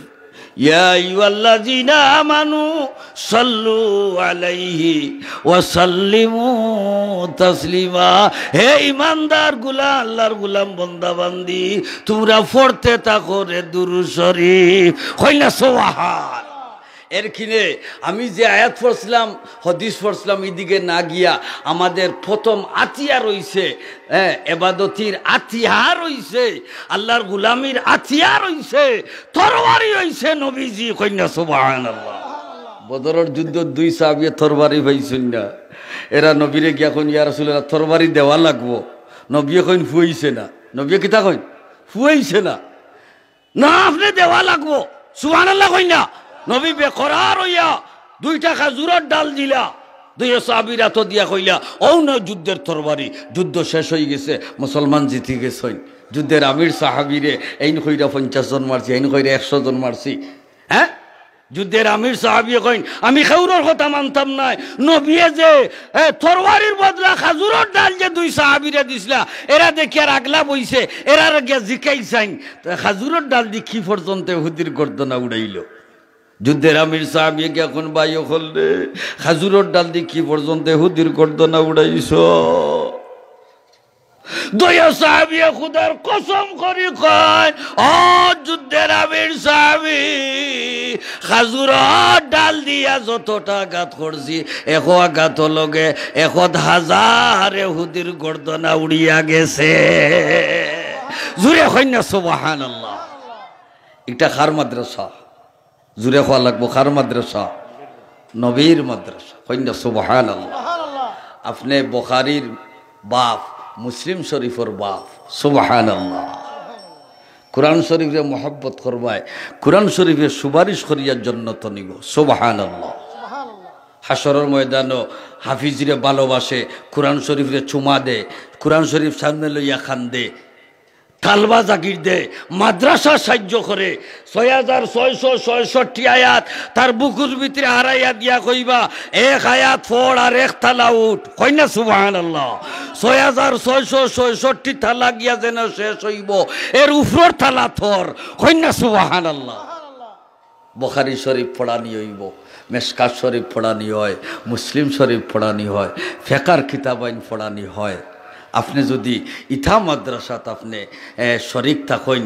S1: ইয়া আইয়ুহাল্লাযীনা আমানু সাল্লু আলাইহি ওয়া সাল্লিমু তাসলিমা। হে ঈমানদার গুলাম, আল্লাহর গোলাম বান্দা বান্দি, তোমরা পড়তে থাকো রে দুরূদ শরীফ। কইনা সুবহান। এর কিনে আমি যে আয়াত পড়ছিলাম হাদিস পড়ছিলাম এদিকে না গিয়া আমাদের প্রথম আতিয়া রইছে, ইবাদতির আতিয়া রইছে, আল্লাহর গোলামির আতিয়া রইছে, তরবারি হইছে নবীজি। কইনা সুবহানাল্লাহ। বদরের যুদ্ধ 2 সাহাবী তরবারি পাইছেন না, এরা নবীরে গিয়া কইন ইয়া রাসূলুল্লাহ তরবারি দেওয়া লাগবো। নবী কইন ফুইছে না, নবী কিতা কইন ফুইছে না, না আপনি দেওয়া লাগবো। সুবহানাল্লাহ কইনা। নবী বেকরার হইয়া 2টা খাজুরের ডাল দিলা, 2 সাহাবীরা তো দিয়া কইলা ও না যুদ্ধের তরবারি। যুদ্ধ শেষ হয়ে গেছে, মুসলমান জিতে গেছেন। যুদ্ধের আমির সাহাবীরে এইন কইরা 50 জন মারছি, এইন কইরা 100 জন মারছি। হ্যাঁ, যুদ্ধের আমির সাহাবী কইন আমি খাউরের কথা মানতাম না, নবীয়ে যে তরবারির বদলা খাজুরের ডাল যে 2 সাহাবীরে দিছিলা, এরা দেখি আর আগলা বইছে, এরা গিয়া জিকাইছেন খাজুরের ডাল দি কি পর্যন্ত হুদির গর্দনা উড়াইলো। যুদ্ধের আমির সাহাবী এখন বাইও হলে খাজুরের ডাল দি কি পর্যন্ত হুদির গর্দনা উড়াইছ। 2 সাহাবী খুদার কসম করি কয় ও যুদ্ধের আমির সাহাবী, খাজুরের ডাল দিয়া যতটা আঘাত করছি, 1 আঘাত লগে 1000 হুদির গর্দনা উড়িয়া গেছে। জুরে কইনা সুবহানাল্লাহ। এটা কার মাদ্রাসা? জুরে খাওয়া লাগবো কার মাদ্রাসা? নবীর মাদ্রাসা। কইনা সুবহানাল্লাহ। আপনি বুখারীর বাপ, মুসলিম শরীফের বাপ। সুবহানাল্লাহ। কুরআন শরীফে মোহাব্বত করবায়, কুরআন শরীফে সুপারিশ করিয়ার জন্য তো নিব। সুবহানাল্লাহ। হাসরের ময়দানও হাফিজরে ভালোবাসে, কুরআন শরীফে চুমা দে, কুরআন শরীফ সামনে লইয়া খান্দে, তালবা জাগির দে, মাদ্রাসা সাহায্য করে। 6666 আয়াত তার বুকুর ভিতরে হারাইয়া দিয়া কইবা 1 আয়াত পড় আর 1 থালা উঠ। কইনা সুবহানাল্লাহ। 6666 থালা গিয়া যেন শেষ হইব, এর উপর থালা থর। কইনা সুবহানাল্লাহ। বুখারী শরীফ পড়ানি হইব, মেশকাত শরীফ পড়ানি হয়, মুসলিম শরীফ পড়ানি হয়, ফিকর কিতাবাইন পড়ানি হয়। আপনি যদি ইথা মাদ্রাসাত আপনি শরিক থাকেন,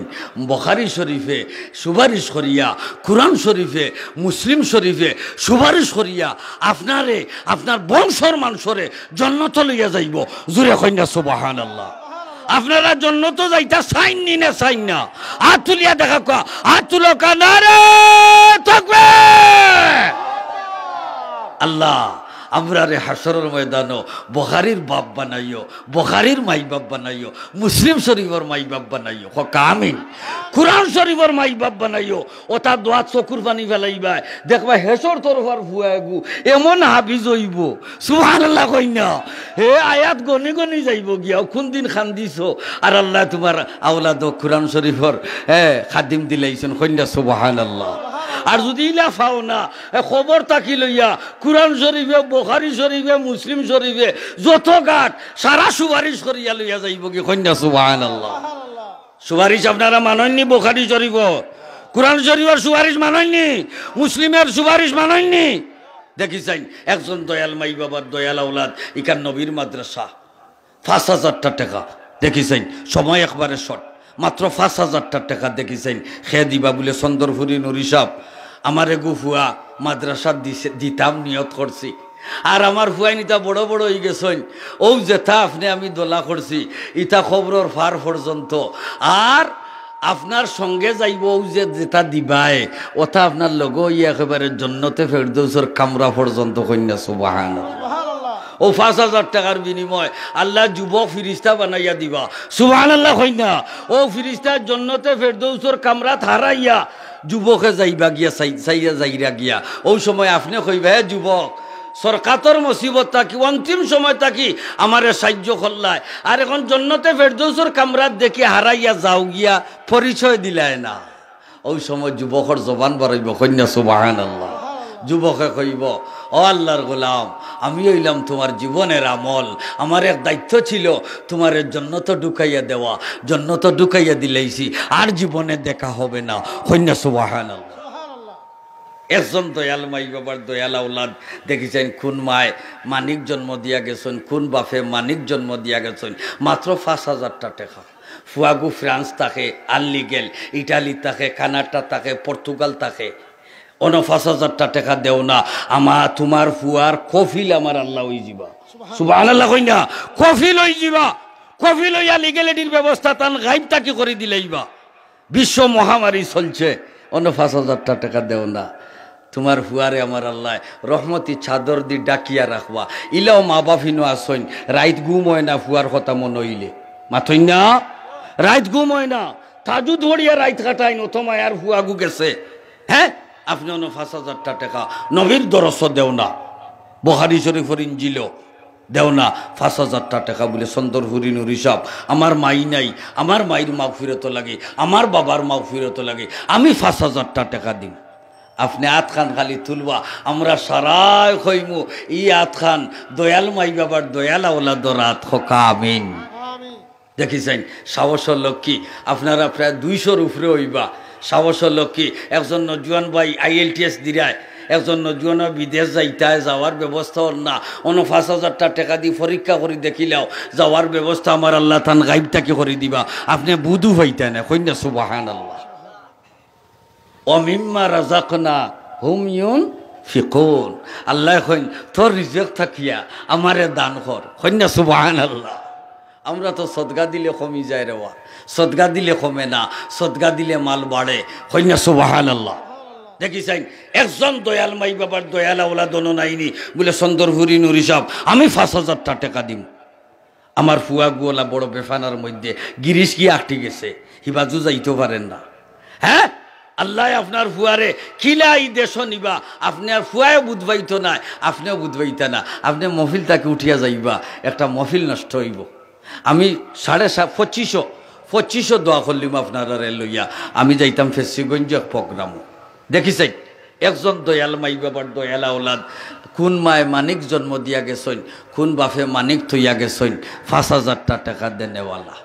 S1: বুখারী শরীফে সুপারিশ করিয়া, কুরআন শরীফে মুসলিম শরীফে সুপারিশ করিয়া আপনারে আপনার বংশর মানুষরে জান্নাত লইয়া যাইব। জুরে কইনা সুবহানাল্লাহ। আপনারা জান্নাত যাইতা চাইন নি না চাইন না? হাত তুলিয়া দেখা কা, হাত তুলো কানারে তাকবীর। আল্লাহ আমরা রে হাসরের ময়দানও বুখারীর বাপ বানাইও, বুখারীর মাই বাপ বানাইও, মুসলিম শরীফের মাই বাপ বানাইও। হক আমিন। কুরআন শরীফের মাই বাপ বানাইও। ওটা দোয়া চকুর পানি ফেলাইবা, দেখবা হেসর তরফার ফুয়াগু এমন হাফিজ হইব। সুবহানাল্লাহ কইনা। হে আয়াত গনি গনি যাইব গিয়া কোন দিন খান দিছ, আর আল্লাহ তোমার আওলাদ কুরআন শরীফের খাদিম দিলাইছেন। কইনা সুবহানাল্লাহ। আর যদি ইলা পাও না, খবর তাকি লইয়া কুরআন শরীফে, বুখারী শরীফে, মুসলিম শরীফে যত গাট সারা সুপারিশ করিয়া লইয়া যাইব কি। কন্যা সুবহানাল্লাহ। সুপারিশ আপনারা মানেননি? বুখারী শরীফ, কুরআন শরীফের সুপারিশ মানেননি? মুসলিমের সুপারিশ মানেননি? দেখিছেন একজন দয়াল মাই বাবার দয়াল আওলাদ ইকার নবীর মাদ্রাসা ৫,০০০ টাকা দেখিছেন সময় একবারে শর্ট মাত্র ৫,০০০ টাকা দেখিছেন খেয়ে দিবা বলে চন্দরপুরি নুরি সাহ আমার এগু ফুয়া মাদ্রাসা দিতাম নিয়ত করছি আর আমার ফুয়াই নিতা বড় বড় হয়ে গেছেন ও যেথা আপনি আমি দোলা করছি ইটা খবরের ফার পর্যন্ত আর আপনার সঙ্গে যাইব যে যেটা দিবাই ওটা আপনার লগ একেবারে জন্নতে ফেরদৌসের কামরা পর্যন্ত কন্যা সুবহানাল্লাহ ও ৫,০০০ টাকার বিনিময় আল্লাহ যুবক ফিরিস্তা বানাইয়া দিবা সুবহানাল্লাহ কন্যা ও ফিরিস্তা জন্নতে ফেরদৌসের কামরা হারাইয়া যুবকে যাইবা গিয়া চাইয়া যাইরা গিয়া ওই সময় আপনি কইবা হে যুবক সরকাতর মুসিবত থাকি অন্তিম সময় থাকি আমারে সাহায্য করলায় আর এখন জন্নতে ফেরদৌসের কামরাত দেখি হারাইয়া যাও গিয়া পরিচয় দিলায় না ওই সময় যুবকর জবান বাড়াইব কন্যা সুবহানাল্লাহ যুবকে কইব ও আল্লাহর গোলাম আমি হইলাম তোমার জীবনের আমল আমার এক দায়িত্ব ছিল তোমার জন্নত ঢুকাইয়া দেওয়া জন্নত ঢুকাইয়া দিলেইছি আর জীবনে দেখা হবে না কন্যা সুবহানাল্লাহ একজন দয়াল মাই বাবার দয়াল আওলাদ দেখিছেন কোন মায় মানিক জন্ম দিয়া গেছেন কোন বাপে মানিক জন্ম দিয়া গেছেন মাত্র ৫,০০০ টাকা ফুয়াগু ফ্রান্স থাকে আনলিগেল ইটালি থাকে কানাডা থাকে পর্তুগাল থাকে ৫,০০০ টাকা দেও না আমার তোমার ফুয়ার কফিল আমার আল্লাহ হই যাবা সুবহানাল্লাহ কই না কফিল হই যাবা কফিল হইয়া লিগেলিটির ব্যবস্থা তান গাইব তাকি করে দিলেইবা বিশ্ব মহামারী চলছে ৫,০০০ টাকা দেও না তোমার ফুয়ারে আমার আল্লাহ রহমতি চাদর দি ডাকিয়া রাখবা ইলাও মা বাপিনো আসইন রাইত ঘুম হয় না ফুয়ার কথা মনে হইলে মাথই না রাইত ঘুম হয় না তাজু ধরিয়া রাইত কাটাইন তোমায় আর ফুয়াগু গেছে হ্যাঁ আপনি ৫,০০০ টাকা নবীর দরস দেও না বুখারী শরীফের ইনজিল দেও না ৫,০০০ টাকা বলে চন্দরপুরি নুরি সাহ আমার মাই নাই আমার মায়ের মাগফিরত লাগে আমার বাবার মাগফিরত লাগে আমি ৫,০০০ টাকা দিম আপনি আত খান খালি তুলবা আমরা সারাই কইমু ই আত খান দয়াল মাই বাবার দয়াল আওলাদর আত খোকা আমিন দেখিছেন সাহসর লক্ষ্মী আপনারা প্রায় ২০০র উপরে হইবা সাহসর লক্ষ্মী একজন নজওয়ান ভাই IELTS দিরায় একজন নজওয়ান বিদেশ যাইতায় যাওয়ার ব্যবস্থা না ৫,০০০ টাকা দিয়ে পরীক্ষা করে দেখিলেও যাওয়ার ব্যবস্থা আমার আল্লাহ তান গাইব তাকে করে দিবা আপনি বুধু হইতে না কইনা সুবহানাল্লাহ অমিম্মা রাজাকনা হুম ইউনফিকুন আল্লাহ কইন তোর রিজিক থাকিয়া আমারে দান কর কইনা সুবহানাল্লাহ আমরা তো সদকা দিলে কমি যায় রে সদকা দিলে কমে না সদকা দিলে মাল বাড়ে কইনা সুবহানাল্লাহ দেখিছেন একজন দয়াল মাই বাবার দয়াল আওলাদ নাইনি বলে চন্দরপুরি নুরি সাহ আমি ৫,০০০ টাকা দিম আমার ফুয়া গুলা বড় বেফানার মধ্যে গিরিশ কি আটটি গেছে হিবাজু যাইতে পারেন না হ্যাঁ আল্লাহ আপনার ফুয়ারে কিলাই দেশ নিবা আপনি আর ফুয়ায় বুধবাইত না আপনিও বুধবাইতা না আপনি মফিল তাকে উঠিয়া যাইবা একটা মফিল নষ্ট হইব আমি ২৫০০ দোয়া করলিম আপনারা লইয়া আমি যাইতাম ফেসিগঞ্জ প্রোগ্রামও দেখিছেন একজন দয়াল মাই বাবার দয়াল আওলাদ কোন মায় মানিক জন্ম দিয়া গেছেন কোন বাপে মানিক থইয়া গেছেন ৫,০০০ টাকা দেনেওয়ালা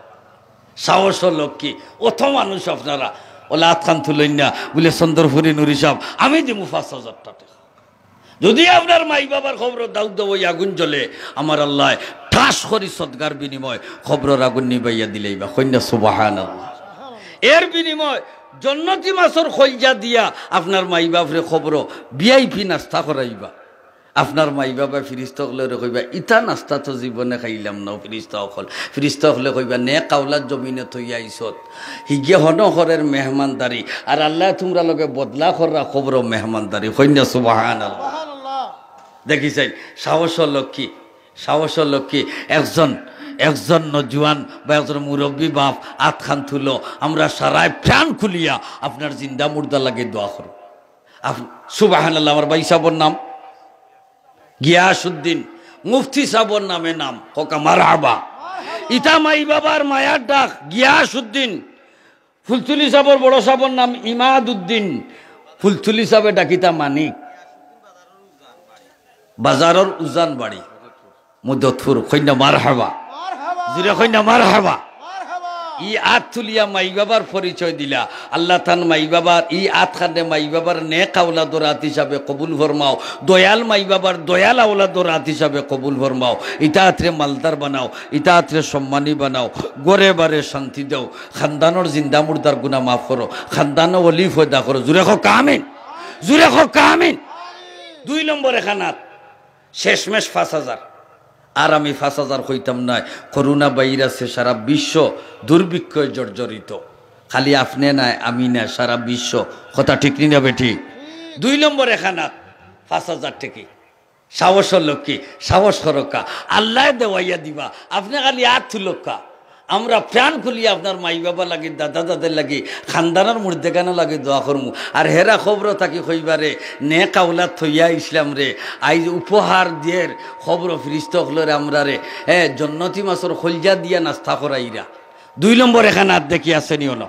S1: সাহস লক্ষ্মী অত মানুষ আপনারা ওলা আত খান তুলেন না বলে চন্দরপুরি নুরি সাহ আমি দিব ৫,০০০ টাকা যদি আপনার মাই বাবার খবর দাউদ ওই আগুন জ্বলে আমার আল্লাহ ঠাস করি সদগার বিনিময় খবরের আগুন নিবাইয়া দিলেই বা কন্যা সুবহানাল্লাহ এর বিনিময় জন্নতি মাছর খলজা দিয়া আপনার মাই বাপরে খবর VIP নাস্তা করাইবা আপনার মাই বাবা ফিরিস্তা হলে কইবা ইটা নাস্তা তো জীবনে খাইলাম না ফিরিস্তা হলে কইবা নে কাউলার জমিনে থইয়া আইসত হিগে হনহরের মেহমানদারি আর আল্লাহ তোমরা লগে বদলা করা খবর মেহমানদারি কন্যা সুবহানাল্লাহ দেখিছেন সাহস লক্ষ্মী একজন নজওয়ান বা একজন মুরব্বী বাপ আত খান তুলো আমরা সারায় প্রাণ খুলিয়া আপনার জিন্দা মুর্দা লাগে দোয়া করো সুবহানাল্লাহ আমার ভাই সাহেবের নাম গিয়াসউদ্দিন মুফতি সাহেবের নামে নাম কোকা মারহাবা ইতা মাই বাবার মায়ার ডাক গিয়াসউদ্দিন ফুলতুলি সাহেবের বড় সাহেবের নাম ইমাদউদ্দিন ফুলতুলি সাহেবে ডাকিতা মানিক বাজারের উজান বাড়ি মুদতপুর কইনা মারহাবা জিরে কইনা মারহাবা ই আত তুলিয়া মাই বাবার পরিচয় দিলা আল্লাহ তান মাই বাবার ই আত খানে মাই বাবার নেক আওলাদর রাত হিসাবে কবুল ফরমাও দয়াল মাই বাবার দয়াল আওলাদর রাত হিসাবে কবুল ফরমাও ইতাআতরে মালদার বানাও ইতাআতরে সম্মানী বানাও গরে বারে শান্তি দাও খানদানোর জিন্দা মুর্দার গুনাহ মাফ করো খানদানো ওলি ফয়দা করো জুরে খো কামিন জুরে খো কামিন 2 নম্বর খানাত শেষমেশ 5000 আর আমি 5000 কইতাম না করোনা ভাইরাসে সারা বিশ্ব দুর্ভিক্ষয় জর্জরিত খালি আপনি নাই আমি না সারা বিশ্ব কথা ঠিক নি না বেটি 2 নম্বর খানাত 5000 টাকা সাহস লক্ষ্মী সাহস করকা আল্লাহ দেওয়াইয়া দিবা আপনি খালি আর তুলকা আমরা প্রাণ খুলিয়া আপনার মাই বাবা লাগি দাদা দাদের লাগি খানদানের মুর্দেগানো লাগি দোয়া করমু আর হেরা খবর থাকি কইবারে নে কাউলাত থইয়া ইসলাম রে আইজ উপহার দিয়ের খবর ফিরিস্ত হলরে আমরা রে জন্নতি মাসর খলজা দিয়া নাস্তা করাইরা 2 নম্বর এখানাত দেখি আসেনি হলো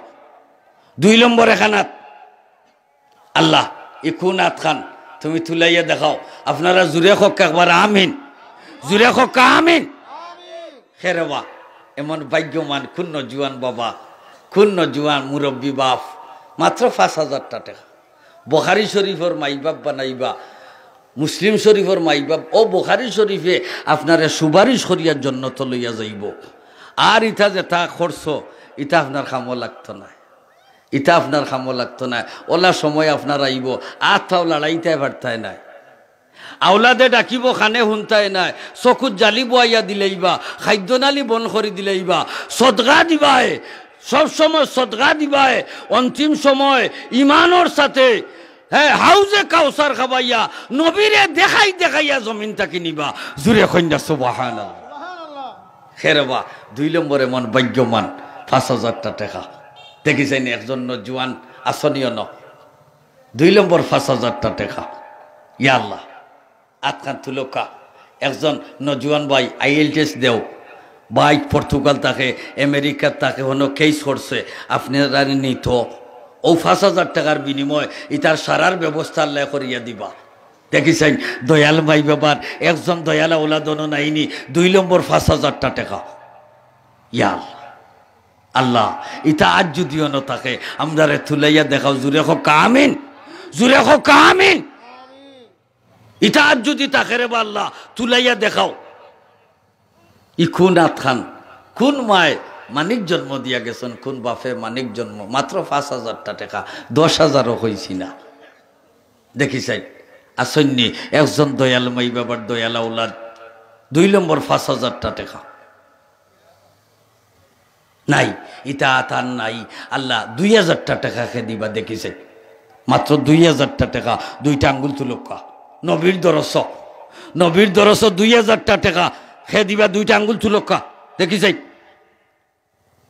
S1: 2 নম্বর এখানাত আল্লাহ ইকুনাত খান তুমি তুলাইয়া দেখাও আপনারা জুরে খক একবার আমিন জুরে খক আমিন খেরবা এমন ভাগ্যমান খুন্ন জুয়ান বাবা খুন্ন জুয়ান মুরব্বী বাপ মাত্র 5000 টাকা বুখারী শরীফের মাইবাপ বানাইবা মুসলিম শরীফের মাইবাপ ও বুখারী শরীফে আপনারে সুপারিশ করিয়ার জন্য তো লইয়া যাইব আর ইটা যেটা খরচ ইটা আপনার কামও লাগতো না ইটা আপনার কামও লাগতো না ওলা সময় আপনার আইব আত্মাও লড়াইতে পারতায় নাই আওলাদে ডাকিব খানে শুনতাই নাই চকুত জালি বোয়াইয়া দিলেইবা খাদ্য নালি বন করে দিলেইবা সদগা দিবাই সব সময় সদগা দিবাই অন্তিম সময় ইমানোর সাথে হ্যাঁ হাউজে কাউসার খাবাইয়া নবীরে দেখাই দেখাইয়া জমিনটা কিনিবা জুরে কন্যা সুবহানাল্লাহ খেরবা 2 নম্বরে মন ভাগ্যমান 5000 টাকা দেখিছেন একজন জুয়ান আসনীয় ন 2 নম্বর 5000 টাকা ইয়া আল্লাহ আতখান তুলকা একজন নজওয়ান ভাই IELTS দেও ভাই পর্তুগাল তাকে আমেরিকার তাকে হনো কেস করছে আপনারা নিত ও 5000 টাকার বিনিময় ইতার সারার ব্যবস্থা আল্লাহ করিয়া দিবা দেখিছেন দয়াল ভাই বাবার একজন দয়াল আওলাদন নাইনি 2 নম্বর 5000 টাকা ইয়া আল্লাহ ইতা আজ যদিও ন থাকে আমরা তুলাইয়া দেখাও জুরে খো কামিন জুরে খো কামিন ইটা আজ যদি তাকে রে আল্লাহ তুলাইয়া দেখাও ইকুনাত খান কোন মায় মানিক জন্ম দিয়া গেছেন কোন বাপে মানিক জন্ম মাত্র 5000 টাকা 10000ও হইছি না দেখিছাই আসন্নি একজন দয়াল মাই বাবার দয়াল আওলাদ 2 নম্বর 5000 টাকা নাই ইটা আতান নাই আল্লাহ 2000 টাকা খে দিবা দেখিছাই মাত্র 2000 টাকা 2টা আঙ্গুল তুলকা নবীর দরস 2000 টাকা খেয়ে দিবা 2টা আঙ্গুল তুলকা দেখি যাই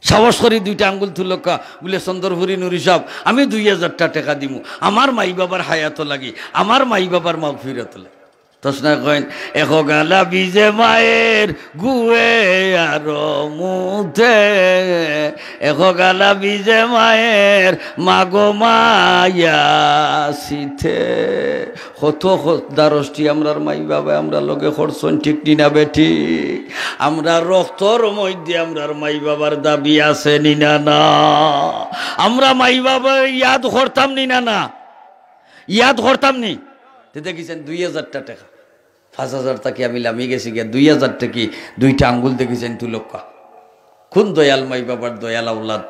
S1: সাহস করি 2টা আঙ্গুল তুলকা বলে চন্দরপুরি নুরি সাহেব আমি 2000 টাকা দিমু আমার মাই বাবার হায়াত লাগি আমার মাই বাবার মাগফিরাত লাগি তসনা কইন এখো গালা বিজে মায়ের গুয়ে আর মুথে এখো গালা বিজে মায়ের মাগো মায়া সিথে কত দারষ্টি আমরার মাই বাবা আমরা লগে খরচন ঠিক নিনা বেটি আমরা রক্তর মধ্যে আমরার মাই বাবার দাবি আছে নিনা না আমরা মাই বাবা ইয়াদ করতাম নিনা না ইয়াদ করতাম নি দেখিছেন 2000 টাকা 5000 টাকা আমি লামি গেছি গিয়া 2000 টাকি 2টা আঙ্গুল দেখেছেন তুলক্কা কোন দয়াল মাই বাবার দয়াল আওলাদ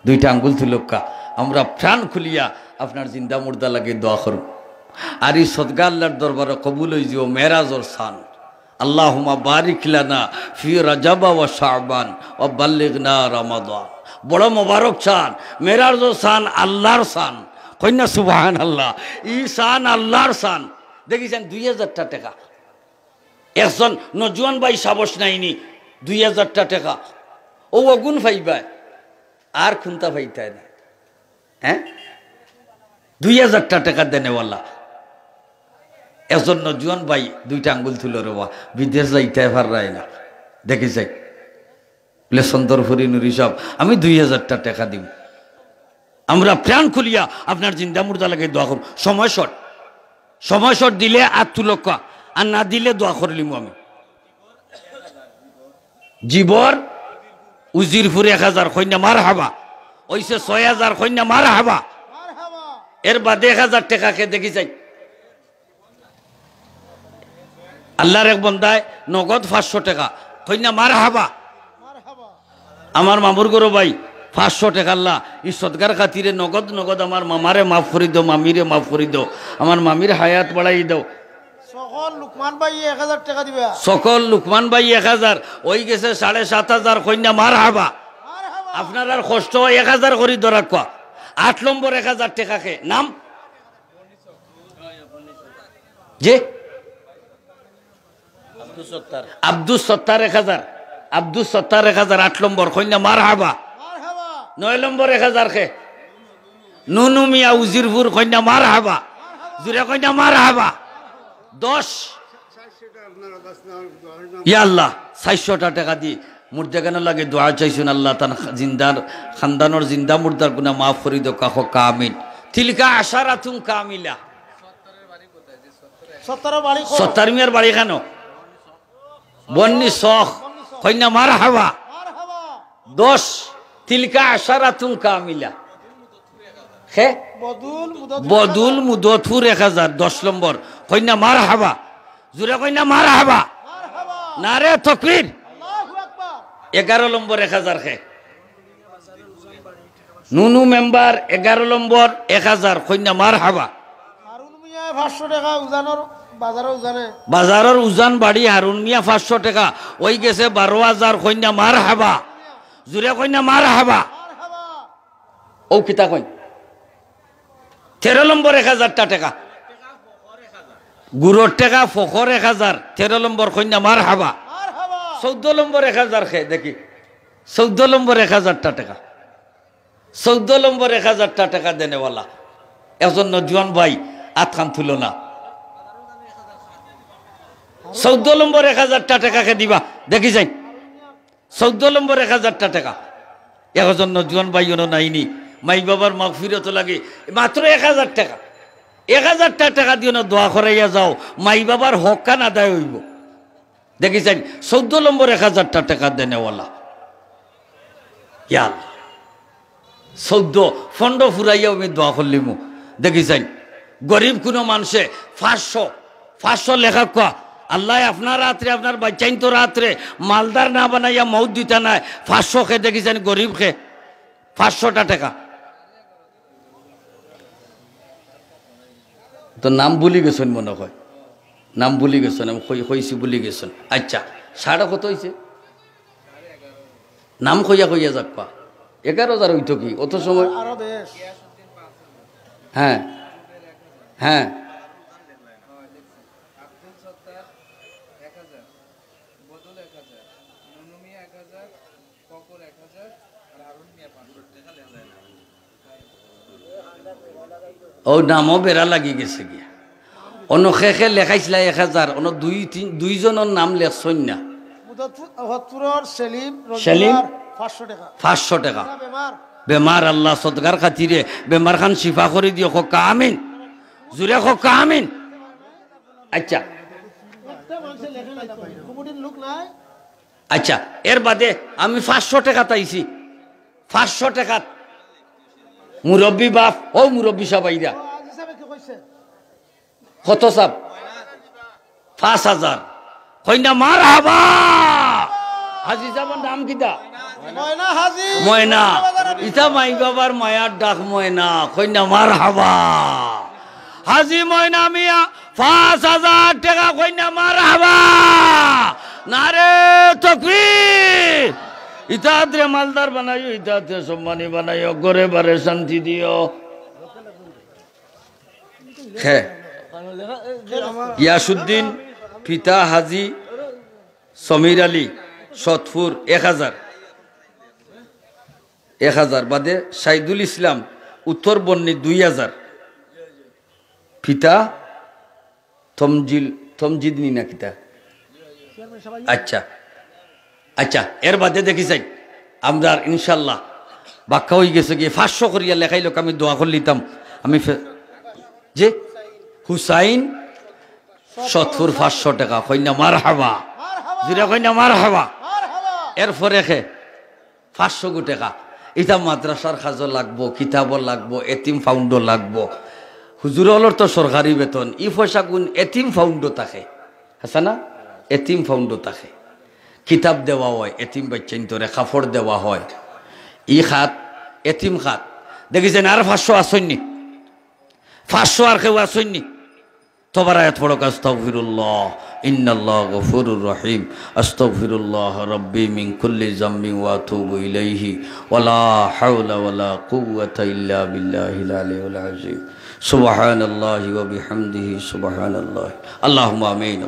S1: 2টা আঙ্গুল তুলক্কা আমরা প্রাণ খুলিয়া আপনার জিন্দা মুর্দা লাগে দোয়া করব আর এই সদকা আল্লাহর দরবারে কবুল হই যাও মেরাজর শান আল্লাহুম্মা বারিক লানা ফি রজব ওয়া শাবান ওয়া বাল্লিগনা রমাদান বড় মোবারক শান মেরাজর শান আল্লাহর শান কইনা সুবহানাল্লাহ ই শান আল্লাহর শান দেখিছেন 2000 টাকা একজন নজওয়ান ভাই সাবস নাইনি 2000 টাকা ও অগুন ফাইবা আর খুনতা ফাইতায় না হ্যাঁ 2000 টাকা দেনেওয়ালা একজন নজওয়ান ভাই 2টা আঙ্গুল তুলো রে বিদেশ যাইতে পারায় না দেখি যাই বলে চন্দরপুরি নুরি সাহেব আমি 2000 টাকা দিব আমরা প্রাণ খুলিয়া আপনার জিন্দা মুর্দা লাগে দোয়া করব সময় শট দিলে আর তুলকা আর না দিলে দোয়া করলিম আমি জীবর উজিরপুর 1000 কইনা মার হাবা ওইসে 6000 কইনা মার হাবা এর বাদে 1000 টাকাকে দেখি যাই আল্লাহর এক বন্দায় নগদ 500 টাকা কইনা মার হাবা আমার মামুর গরো ভাই 500 টাকা আল্লাহ এই সদকার খাতিরে নগদ নগদ আমার মামারে মাফ করে দাও মামিরে মাফ করে দাও আমার মামির হায়াত বাড়াই দাও সকল লুকমান ভাই 1000 ওই গেছে 7500 কইনা মার হাবা আপনার আর কষ্ট 1000 করি ধরা কোয়া 8 নম্বর 1000 টাকাকে নাম যে আব্দুল সত্তার 1000 আব্দুল সত্তার 1000 8 নম্বর কইনা মার হাবা 9 নম্বর 1000 কে নুনু মিয়া উজিরপুর কইনা মার হাবা জুরে কইনা মার হাবা 10 ইয়া আল্লাহ 400 টাকা দি মুর্দা কেন লাগে দোয়া চাইছুন আল্লাহ তার জিন্দার খানদানোর জিন্দা মুর্দার গুনাহ মাফ করে দাও কাহ কামিন তিলকা আশারাতুন কামিলা সত্তর মিয়ার বাড়ি কেন বন্নি শখ কইনা মার হাবা 10 তিলকা আশারাতুন কামিলা হে বদুল মুদতপুর 1000 10 নম্বর কইনা মার হাবা জুরে কইনা মার হাবা নারে তাকবীর 11 নম্বর 1000 হে নুনু মেম্বার 11 নম্বর 1000 কইনা মার হাবা হারুন মিয়া 500 টাকা উজানোর বাজারের উজান বাড়ি হারুন মিয়া 500 টাকা ওই গেছে 12000 কইনা মার হাবা জুরে কইনা মার হাবা ও কিতা কই 13 নম্বর 1000 টাকা গুরুর টাকা ফখর 1000 13 নম্বর কইনা মার হাবা 14 নম্বর 1000 খে দেখি 14 নম্বর 1000 টাকা 14 নম্বর 1000 টাকা দেনেওয়ালা একজন নজওয়ান ভাই আতখান তুলো না 14 নম্বর 1000 টাকাকে দিবা দেখি যাই 14 নম্বর 1000 টাকা একজন নজওয়ান ভাই নাইনি মাই বাবার মাগফিরত লাগে মাত্র 1000 টাকা 1000 টাকা দিও না দোয়া করাইয়া যাও মাই বাবার হক কান আদায় হইব দেখি যাই 14 নম্বর 1000 টাকা দেনেওয়ালা ইয়া 14 ফন্ড ফুরাইয়া আমি দোয়া করলিমু দেখি যাই গরিব কোনো মানুষে 500 লেখা কোয়া আল্লাহ আপনার রাত্রে আপনার বাচ্চাইন তো রাত্রে মালদার না বানাইয়া মৌত দিতা নাই 500 খে দেখিছেন গরিব খে 500 টাকা তো নাম ভুলি গেছেন মনে হয় নাম ভুলি গেছেন আমি কইছি ভুলি গেছেন আচ্ছা সাড়ে কত হয়েছে নাম কইয়া যাক পা 11,000 হইতো কি অত সময় হ্যাঁ হ্যাঁ ও নামও বেড়া লাগি গেছে গিয়া অন্য খেখে লেখাইছিল 1000 অন্য দুইজনের নাম লেখছই না সেলিম 500 টাকা বেমার আল্লাহ সদকার খাতিরে বেমার খান শিফা করে দিও খোকা আমিন জুরে খোকা আমিন আচ্ছা আচ্ছা এর বাদে আমি 500 টাকা তাইছি 500 টাকা মুরব্বী বাপ ও মুরব্বী সবাইরা কত সাব 5000 কইনা মার হাবা হাজি সাহেবের নাম কিটা ময়না ইটা মাই বাবার মায়ার ডাক ময়না কইনা মার হাবা হাজি ময়না মিয়া 5000 টাকা কইনা মার হাবা নারে তাকবীর ইতাদরে মালদার বানাইও ইতাদরে সম্মানী বানাইও গরে বারে শান্তি দিও হ্যাঁ ইয়াসুদ্দিন পিতা হাজি সমীর আলী সতপুর 1000 বাদে সাইদুল ইসলাম উত্তর বন্নি 2000 পিতা থমজিদ নি না কিতা আচ্ছা আচ্ছা এর বাদে দেখি যাই আমরা ইনশাল্লাহ বাক্কা হয়ে গেছে গিয়ে 500 করিয়া লেখাই লোক আমি দোয়া করে লিতাম আমি যে হুসাইন সতপুর 500 টাকা কইনা মার হাবা যেটা কইনা মার হাবা এরপরে খে 500 টাকা। এটা মাদ্রাসার কাজও লাগবো, কিতাবও লাগবো, এতিম ফাউন্ডও লাগবো। হুজুর হলর তো সরকারি বেতন, ই পয়সা গুণ এতিম ফাউন্ডও থাকে, আছে না? এতিম ফাউন্ডও থাকে, কিতাব দেওয়া হয় এতিম বাচ্চাইন তোরে, কাপড় দেওয়া হয়। ই খাত এতিম খাত দেখেছেন। আর 500 আসেননি, 500 আর কেউ আসেননি। তোবার আয়াত পড়ক, আস্তাগফিরুল্লাহ ইন্নাল্লাহ গফুরুর রহিম, আস্তাগফিরুল্লাহ রাব্বি মিন কুল্লি যামবিন ওয়া আতুবু ইলাইহি ওয়ালা হাওলা ওয়ালা কুওয়াতা ইল্লা বিল্লাহিল আলিয়্যিল আযীম। সুবহানাল্লাহি ওয়া বিহামদিহি সুবহানাল্লাহ। আল্লাহুম্মা আমিন।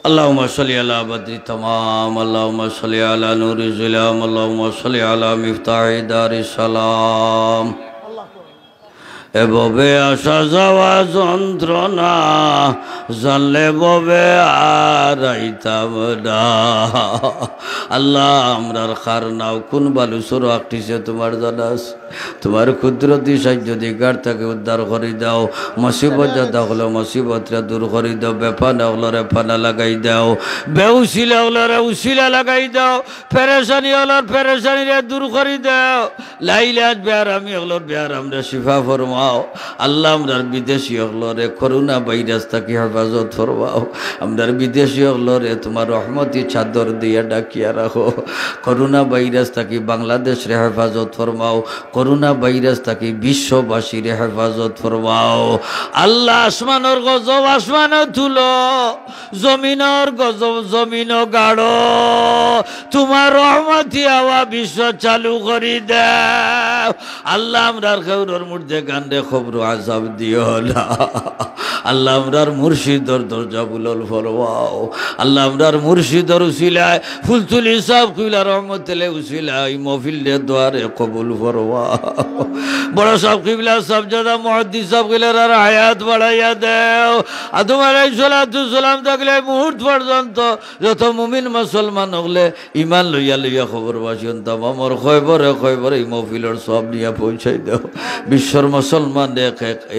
S1: আল্লাহুম্মা সাল্লি আলা বদরি তামাম, আল্লাহুম্মা সাল্লি আলা নূরি যুলাম, আল্লাহুম্মা সাল্লি আলা মিফতাহি দারিস সালাম। এভাবে আসা যাওয়া যন্ত্রণা জানলে ববে আর আইতাম না। আল্লাহ আমরার খার নাও কোন বালুচর আঁকটিছে তোমার জানাস, তোমার কুদরতি সাহায্য দিগার তাকে উদ্ধার করে দাও। মুসিবত যাদা হলো মুসিবতরা দূর করে দাও। বেপানা হলরে ফানা লাগাই দাও, বেউসিলা হলরে উসিলা লাগাই দাও। পেরেশানি হলর পেরেশানিরে দূর করে দাও। লাইলাত বেয়ারামি হলর বেয়ারামরে শিফা ফরমাও। আল্লাহ আমরার বিদেশি হলরে করোনা ভাইরাস থেকে হেফাজত ফরমাও। আমরার বিদেশি হলরে তোমার রহমতি চাদর দিয়ে ডাকিয়া রাখো। করোনা ভাইরাস থেকে বাংলাদেশের হেফাজত ফরমাও। করোনা ভাইরাস থেকে বিশ্ববাসীর হেফাজত ফরমাও। আল্লাহ আসমানোর গজব আসমানো তুলো, জমিনের গজব জমিনও গাড়ো। তোমার রহমতি আওয়া বিশ্ব চালু করি দাও। আল্লাহ আমরার খেউরর মধ্যে গান্ডে খবর আজাব দিও না। আল্লাহ আমরার মুর্শিদর দরজা বুলল ফরমাও। আল্লাহ আমরার মুর্শিদর উসিলায় ফুলতুলি সাহেব কিবলা রহমতুল্লাহ উসিলায় মহফিলের দ্বারে কবুল ফরমাও। বড় সাহেব কিবলা সাহেবজাদা মুহাদ্দিস সাহেব কিবলার হায়াত বাড়াইয়া দেও। আর তোমার এই সালাতু সালাম থাকলে মুহূর্ত পর্যন্ত যত মুমিন মুসলমান হলে ইমান লইয়া লইয়া খবর বাসিন তামামর খয়বরে খয়বরে এই মহফিলের সব নিয়ে পৌঁছাই দাও। বিশ্বর মুসলমান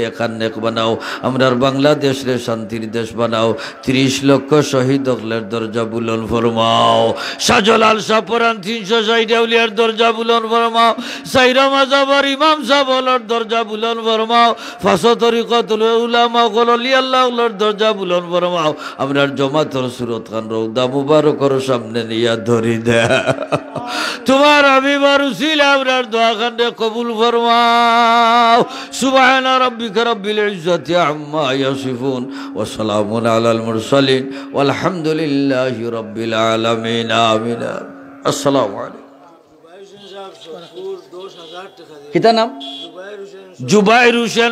S1: একান নেক বানাও। আমরার বাংলাদেশ রে শান্তির দেশ বানাও। 30 লক্ষ শহীদ হলের দরজা বুলন ফরমাও। শাহজালাল শাহ পুরান 360 আউলিয়ার দরজা বুলন ফরমাও। সাইরা মাজাবার ইমাম সাহেব হলর দরজা বুলন ফরমাও। ফাঁস তরিকতুল উলামা গলি আল্লাহ হলর দরজা বুলন ফরমাও। আমরার জমাতর সুরত খান রৌদা মুবারকর সামনে নিয়া ধরি দে। তোমার হাবিবার উসিলা আমরার দোয়া খানে কবুল ফরমাও। সুবহান রাব্বিকা রাব্বিল ইজ্জাতি আম্মা ইয়াসিফুন ওয়া সালামুন আলাল মুরসালিন ওয়ালহামদুলিল্লাহি রাব্বিল আলামিন। আমিন। আসসালামু আলাইকুম। কিতা নাম? জুবাইর হোসেন।